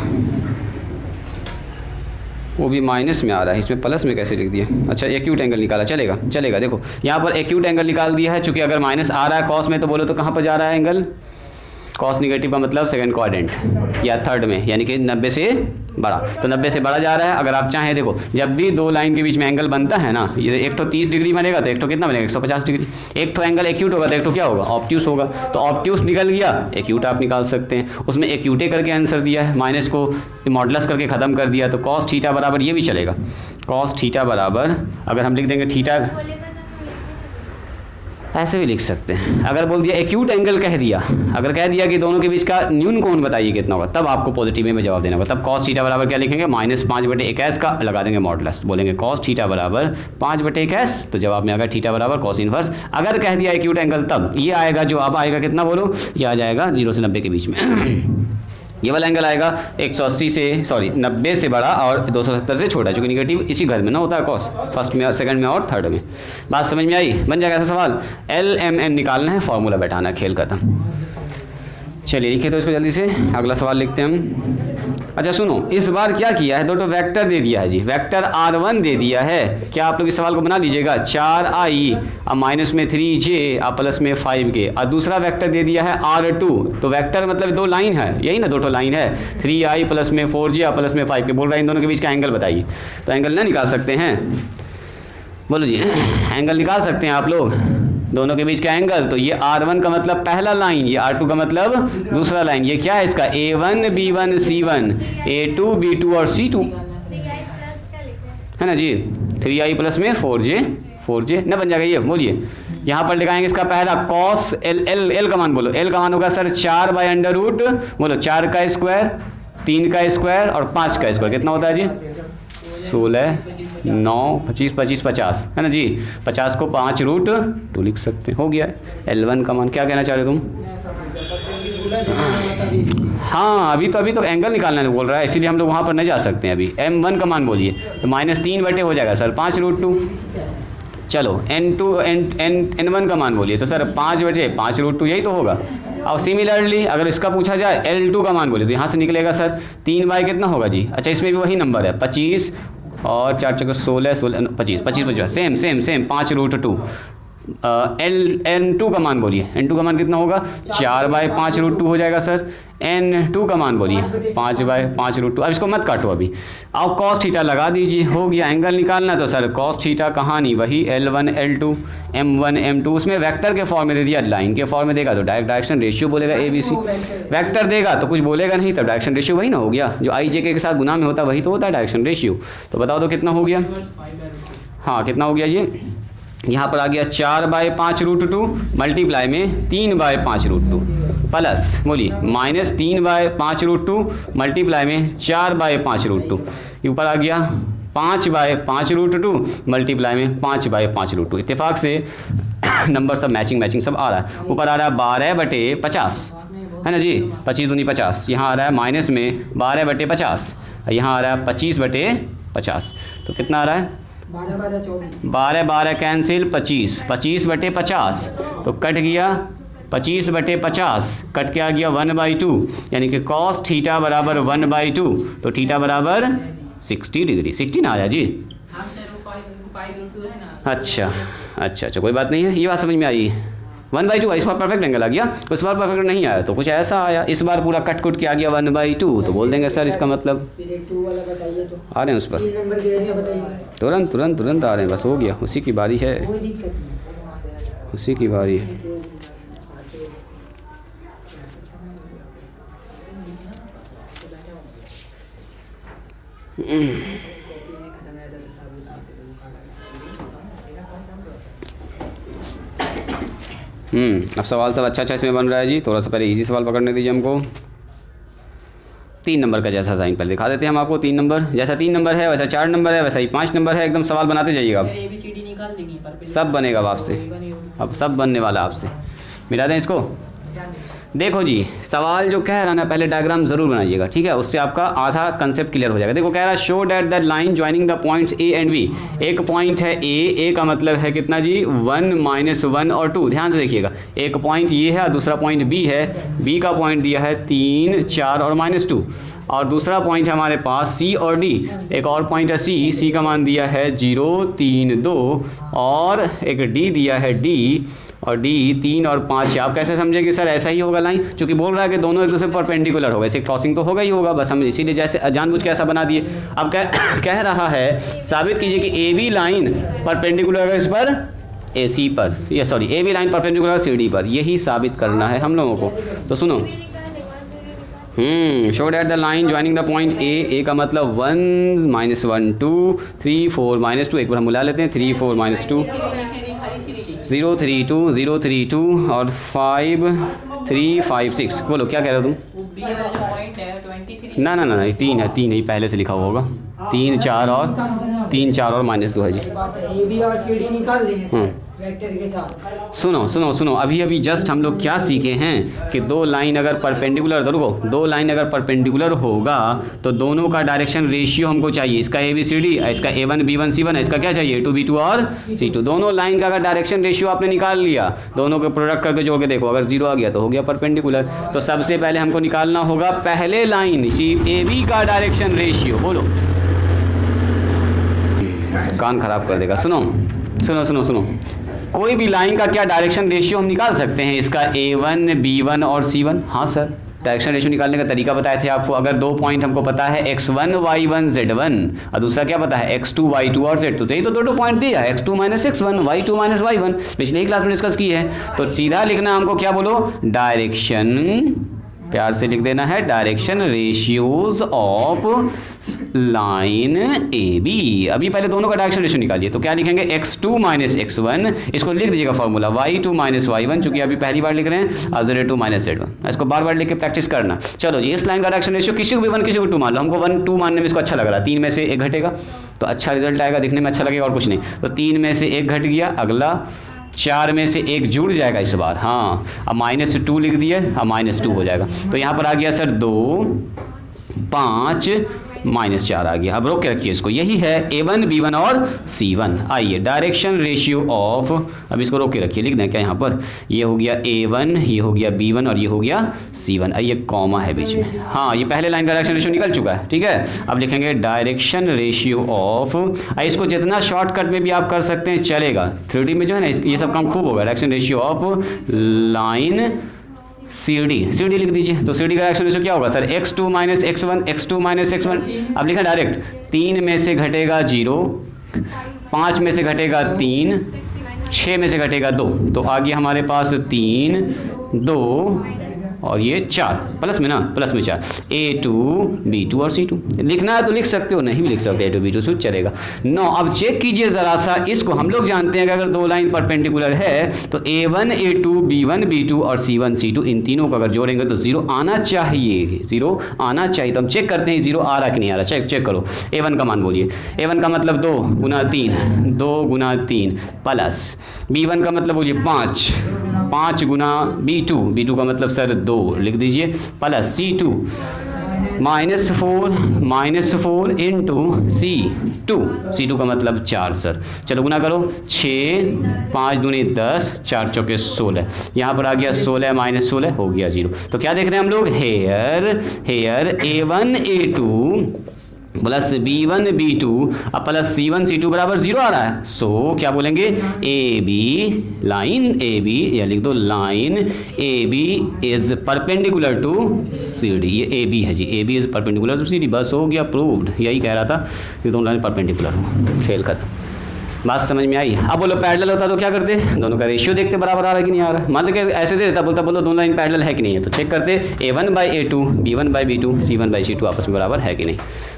वो भी माइनस में आ रहा है, इसमें प्लस में कैसे लिख दिया। अच्छा एक्यूट एंगल निकाला, चलेगा। देखो यहाँ पर एक्यूट एंगल निकाल दिया है, चूँकि अगर माइनस आ रहा है कॉस में, तो बोलो तो कहाँ पर जा रहा है एंगल, कॉस निगेटिव का मतलब सेकंड क्वाड्रेंट या थर्ड में, यानी कि 90 से बड़ा। तो 90 से बड़ा जा रहा है। अगर आप चाहें, देखो जब भी दो लाइन के बीच में एंगल बनता है ना, ये एक तो 30 डिग्री बनेगा, तो एक तो कितना बनेगा, 150 डिग्री। एक तो एंगल एक्यूट होगा, तो एक तो क्या होगा, ऑब्ट्यूस होगा। तो ऑब्ट्यूस निकल गया, एक्यूट आप निकाल सकते हैं। उसमें एक्यूटे करके आंसर दिया है, माइनस को मॉडुलस करके ख़त्म कर दिया। तो कॉस थीटा बराबर, ये भी चलेगा, कॉस थीटा बराबर, अगर हम लिख देंगे थीटा, ऐसे भी लिख सकते हैं। अगर बोल दिया एक्यूट एंगल कह दिया, अगर कह दिया कि दोनों के बीच का न्यून कोण बताइए कितना होगा, तब आपको पॉजिटिव में जवाब देना होगा। तब cos थीटा बराबर क्या लिखेंगे, -5/21 का लगा देंगे मॉडुलस, बोलेंगे cos थीटा बराबर 5/21, तो जवाब में आएगा थीटा बराबर cos इनवर्स। अगर कह दिया एक्यूट एंगल तब ये आएगा, जो अब आएगा कितना बोलो, ये आ जाएगा 0 से 90 के बीच में। ये वाला एंगल आएगा 180 से 90 से बड़ा और 270 से छोटा, चूँकि निगेटिव इसी घर में ना होता है कॉस, फर्स्ट में, सेकंड में और थर्ड में। बात समझ में आई? बन जाएगा ऐसा सवाल। LMN निकालना है, फॉर्मूला बैठाना है, खेल खत्म। चलिए लिखिए तो इसको जल्दी से, अगला सवाल लिखते हैं हम। अच्छा सुनो, इस बार क्या किया है, दो वेक्टर दे दिया है जी, वेक्टर R1 दे दिया है। क्या आप लोग इस सवाल को बना लीजिएगा, 4i अब माइनस में 3j अब प्लस में 5k, और दूसरा वेक्टर दे दिया है R2, तो वेक्टर मतलब दो लाइन है, यही ना, दो लाइन है, 3i प्लस में 4j और प्लस में 5k। बोल रहा है इन दोनों के बीच का एंगल बताइए, तो एंगल ना निकाल सकते हैं, बोलो जी, एंगल निकाल सकते हैं आप लोग दोनों के बीच का एंगल। तो ये R1 का मतलब पहला लाइन, ये R2 का मतलब दूसरा लाइन। ये क्या है इसका, A1 B1 C1, A2 B2 और C2 है ना जी। 3i प्लस में 4j ना बन जाएगा ये, बोलिए। यहाँ पर लिखाएंगे इसका पहला cos L का मान, बोलो L का मान होगा सर 4/√, बोलो 4 का स्क्वायर, 3 का स्क्वायर और 5 का स्क्वायर, कितना होता है जी 16, 9, 25, 25, 50 है ना जी। 50 को 5√2 लिख सकते हैं, हो गया। L1 का मान क्या कहना चाह रहे हो तुम? हाँ अभी तो एंगल निकालना बोल रहा है, इसीलिए हम लोग वहाँ पर नहीं जा सकते हैं अभी। M1 का मान बोलिए, तो -3 हो जाएगा सर 5√2। चलो N1 का मान बोलिए, तो सर 5/5√2 यही तो होगा। और सिमिलरली अगर इसका पूछा जाए L2 का मान बोलिए, तो यहाँ से निकलेगा सर 3 कितना होगा जी। अच्छा इसमें भी वही नंबर है, 25 और 4 × 16, 25, सेम 5√2। N2 का मान बोलिए, N2 का मान कितना होगा, 4/5√2 हो जाएगा सर। N2 का मान बोलिए 5/5√2। अब इसको मत काटो अभी, अब cos थीटा लगा दीजिए, हो गया। एंगल निकालना तो सर cos थीटा कहानी वही L1 L2 M1 M2, उसमें वेक्टर के फॉर्म में दे दिया, लाइन के फॉर्म में देगा तो डायरेक्ट डायरेक्शन रेशियो बोलेगा ABC, वेक्टर देगा तो कुछ बोलेगा नहीं, तब डायरेक्शन रेशियो वही ना हो गया, जो IJ के साथ गुना में होता है वही तो होता है डायरेक्शन रेशियो। तो बताओ तो कितना हो गया, हाँ कितना हो गया ये, यहाँ पर आ गया 4/5√2 मल्टीप्लाई में 3/5√2 प्लस बोलिए -3/5√2 मल्टीप्लाई में 4/5√2, ऊपर आ गया 5/5√2 मल्टीप्लाई में 5/5√2। इत्तेफाक से नंबर सब मैचिंग सब आ रहा है। ऊपर आ रहा है 12/50 है ना जी, 25 दूनी 50, यहाँ आ रहा है माइनस में 12/50, यहाँ आ रहा है 25/50, तो कितना आ रहा है 12 कैंसिल 25/50, तो कट गया 25/50, कट के आ गया 1/2, यानी कि cos थीटा बराबर 1/2, तो थीटा बराबर 60 डिग्री। 60 ना आया जी, अच्छा कोई बात नहीं है, ये बात समझ में आई। 1/2 इस बार परफेक्ट एंगल आ गया, उस बार परफेक्ट नहीं आया, तो कुछ ऐसा आया, इस बार पूरा कट के आ गया 1/2, तो बोल देंगे सर इसका मतलब आ रहे हैं उस पर, तुरंत आ रहे हैं, बस हो गया, उसी की बारी है, उसी की बारी है। अब सवाल सब अच्छा इसमें बन रहा है जी। थोड़ा सा पहले इजी सवाल पकड़ने दीजिए हमको। 3 नंबर का जैसा साइन पहले दिखा देते हैं हम आपको। 3 नंबर जैसा 3 नंबर है वैसा 4 नंबर है, वैसा ही 5 नंबर है। एकदम सवाल बनाते जाइएगा आप, सब बनेगा अब आपसे, अब सब बनने वाला आपसे। मिला दें इसको। देखो जी, सवाल जो कह रहा ना, पहले डायग्राम जरूर बनाइएगा, ठीक है, उससे आपका आधा कंसेप्ट क्लियर हो जाएगा। देखो कह रहा है show that the line joining the points A and B. एक पॉइंट है ए का मतलब है कितना जी 1 -1 और 2। ध्यान से देखिएगा, एक पॉइंट ये है और दूसरा पॉइंट बी है। बी का पॉइंट दिया है 3, 4 और -2, और दूसरा पॉइंट है हमारे पास सी और डी। एक और पॉइंट है सी का मान दिया है 0, 3, 2, और एक डी दिया है डी, और डी 3 और 5 है। आप कैसे समझेंगे सर ऐसा ही होगा लाइन, क्योंकि बोल रहा है कि दोनों एक दूसरे परपेंडिकुलर होगा, इसे क्रॉसिंग तो होगा ही होगा, बस हम इसीलिए जैसे जानबूझ के ऐसा बना दिए। अब कह रहा है साबित कीजिए कि ए बी लाइन परपेंडिकुलर है इस पर ए सी पर, ये sorry A B line perpendicular C D पर। यही साबित करना है हम लोगों को। तो सुनो, show that the line joining the point A का मतलब 1 -1 2 3 4 -2। एक बार हम बुला लेते हैं 3 4 -2 032 और 5356। बोलो क्या कह रहे हो तुम? वो बी वाला जो पॉइंट है 23। ना ना ना ना, 3 है, 3 ही पहले से लिखा हुआ होगा। 3 4 और -2 है जी। ये बात है, ए बी और सी डी निकाल देंगे सर वेक्टर के साथ। सुनो अभी जस्ट हम लोग क्या सीखे हैं कि दो लाइन अगर परपेंडिकुलर, रुको, दो लाइन अगर परपेंडिकुलर होगा तो दोनों का डायरेक्शन रेशियो हमको चाहिए। इसका ABCD, इसका A1 B1 C1, इसका क्या चाहिए A2 B2 और C2। दोनों लाइन का अगर डायरेक्शन रेशियो आपने निकाल लिया, दोनों के प्रोडक्ट करके जोड़ के देखो, अगर 0 आ गया तो हो गया परपेंडिकुलर। तो सबसे पहले हमको निकालना होगा पहले लाइन AB का डायरेक्शन रेशियो। बोलो, कान खराब कर देगा। सुनो, कोई भी लाइन का क्या डायरेक्शन रेशियो हम निकाल सकते हैं? इसका A1 B1 और C1। हाँ सर, डायरेक्शन रेशियो निकालने का तरीका बताए थे आपको। अगर दो पॉइंट हमको पता है x1 y1 z1 और दूसरा क्या पता है x2 y2 और z2, तो यही तो दो पॉइंट दिया है, x2 x1 y2 y1, पिछले ही क्लास में डिस्कस की है। तो सीधा लिखना हमको क्या, बोलो, डायरेक्शन, प्यार से लिख देना है, direction ratios of line AB। अभी पहले दोनों का डायरेक्शन रेशियो निकालिए, तो क्या लिखेंगे x2 x1, इसको लिख दीजिएगा फॉर्मूला y2 y1, चूंकि अभी पहली बार लिख रहे हैं, और z2 z1। इसको बार बार लिख के प्रैक्टिस करना। चलो जी, इस लाइन का डायरेक्शन रेशियो किसी को भी 1 किसी को 2 मान लो। हमको 1 2 मानने में इसको अच्छा लग रहा है, 3 में से 1 घटेगा तो अच्छा रिजल्ट आएगा, दिखने में अच्छा लगेगा और कुछ नहीं। तो 3 में से 1 घट गया, अगला 4 में से 1 जुड़ जाएगा इस बार। हाँ, अब -2 लिख दिए, अब -2 हो जाएगा। तो यहाँ पर आ गया सर 2 5 -4 आ गया। अब रोक के रखिए इसको, यही है A1 B1 और C1। आइए, डायरेक्शन रेशियो ऑफ, अब इसको रोक के रखिए, लिख दें क्या यहाँ पर, ये हो गया A1, ये हो गया B1 और ये हो गया C1। आइए, कॉमा है बीच में। हाँ, ये पहले लाइन का डायरेक्शन रेशियो निकल चुका है, ठीक है। अब लिखेंगे डायरेक्शन रेशियो ऑफ, इसको जितना शॉर्टकट में भी आप कर सकते हैं चलेगा, 3D में जो है ना ये सब काम खूब होगा। Direction ratio of line CD लिख दीजिए। तो CD का डायरेक्शन रेशियो क्या होगा sir, x2 x1, x2 x1। अब लिखा डायरेक्ट, 3 में से घटेगा 0, 5 में से घटेगा 3, 6 में से घटेगा 2, तो आ गया हमारे पास 3 2 और ये 4, प्लस में ना, प्लस में 4, A2 B2 और C2। लिखना है तो लिख सकते हो, नहीं भी लिख सकते, A2 B2 सूट चलेगा। 9। अब चेक कीजिए ज़रा सा इसको। हम लोग जानते हैं कि अगर दो लाइन परपेंडिकुलर है तो A1 A2 B1 B2 और C1 C2, इन तीनों को अगर जोड़ेंगे तो 0 आना चाहिए, 0 आना चाहिए। तो हम चेक करते हैं 0 आ रहा कि नहीं आ रहा। चेक करो। A1 का मान बोलिए। A1 का मतलब 2 गुना 3 प्लस B1 का मतलब बोलिए 5 गुना B2 का मतलब सर 2 लिख दीजिए, प्लस C2 -4 इंटू C2 का मतलब 4 सर। चलो गुना करो, 6 5 दूनी 10, 4 चौके 16, यहाँ पर आ गया 16 -16 हो गया 0। तो क्या देख रहे हैं हम लोग, hair A1 A2 plus B1 B2 अब प्लस C1 C2 बराबर 0 आ रहा है। सो क्या बोलेंगे, लाइन AB, या लिख दो line AB is perpendicular to CD। ये AB है जी, AB is perpendicular to CD। बस हो गया, प्रूव्ड। यही कह रहा था कि दोनों लाइन परपेंडिकुलर हो, खेल खत्म। बात समझ में आई? अब बोलो पैरेलल होता तो क्या करते, दोनों का रेशियो देखते बराबर आ रहा है कि नहीं आ रहा है। मान लो कि ऐसे दे देता, बोलता बोलो दोनों लाइन पैरेलल है कि नहीं है, तो चेक करते A1/A2 B1/B2 C1/C2 आपस में बराबर है कि नहीं।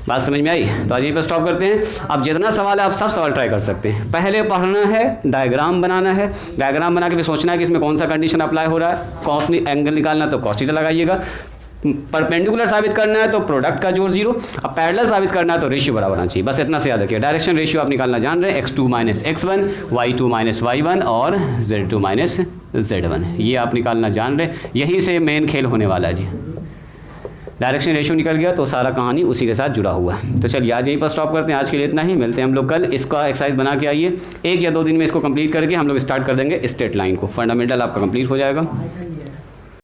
बात समझ में आई? तो आज यहीं पर स्टॉप करते हैं। अब जितना सवाल है आप सब सवाल ट्राई कर सकते हैं। पहले पढ़ना है, डायग्राम बनाना है, डायग्राम बना के फिर सोचना है कि इसमें कौन सा कंडीशन अप्लाई हो रहा है। कॉस एंगल निकालना तो cos थीटा लगाइएगा, परपेंडिकुलर साबित करना है तो प्रोडक्ट का जोड़ 0, अब पैरेलल साबित करना है तो रेशियो बराबर आना चाहिए। बस इतना से याद रखिए। डायरेक्शन रेशियो आप निकालना जान रहे हैं, x2 x1, y2 y1 और z2 z1, ये आप निकालना जान रहे हैं। यहीं से मेन खेल होने वाला है जी। डायरेक्शन रेशियो निकल गया तो सारा कहानी उसी के साथ जुड़ा हुआ है। तो चलिए आज यहीं पर स्टॉप करते हैं। आज के लिए इतना ही, मिलते हैं हम लोग कल। इसका एक्सरसाइज बना के आइए, 1 या 2 दिन में इसको कंप्लीट करके हम लोग स्टार्ट कर देंगे स्ट्रेट लाइन को। फंडामेंटल आपका कंप्लीट हो जाएगा।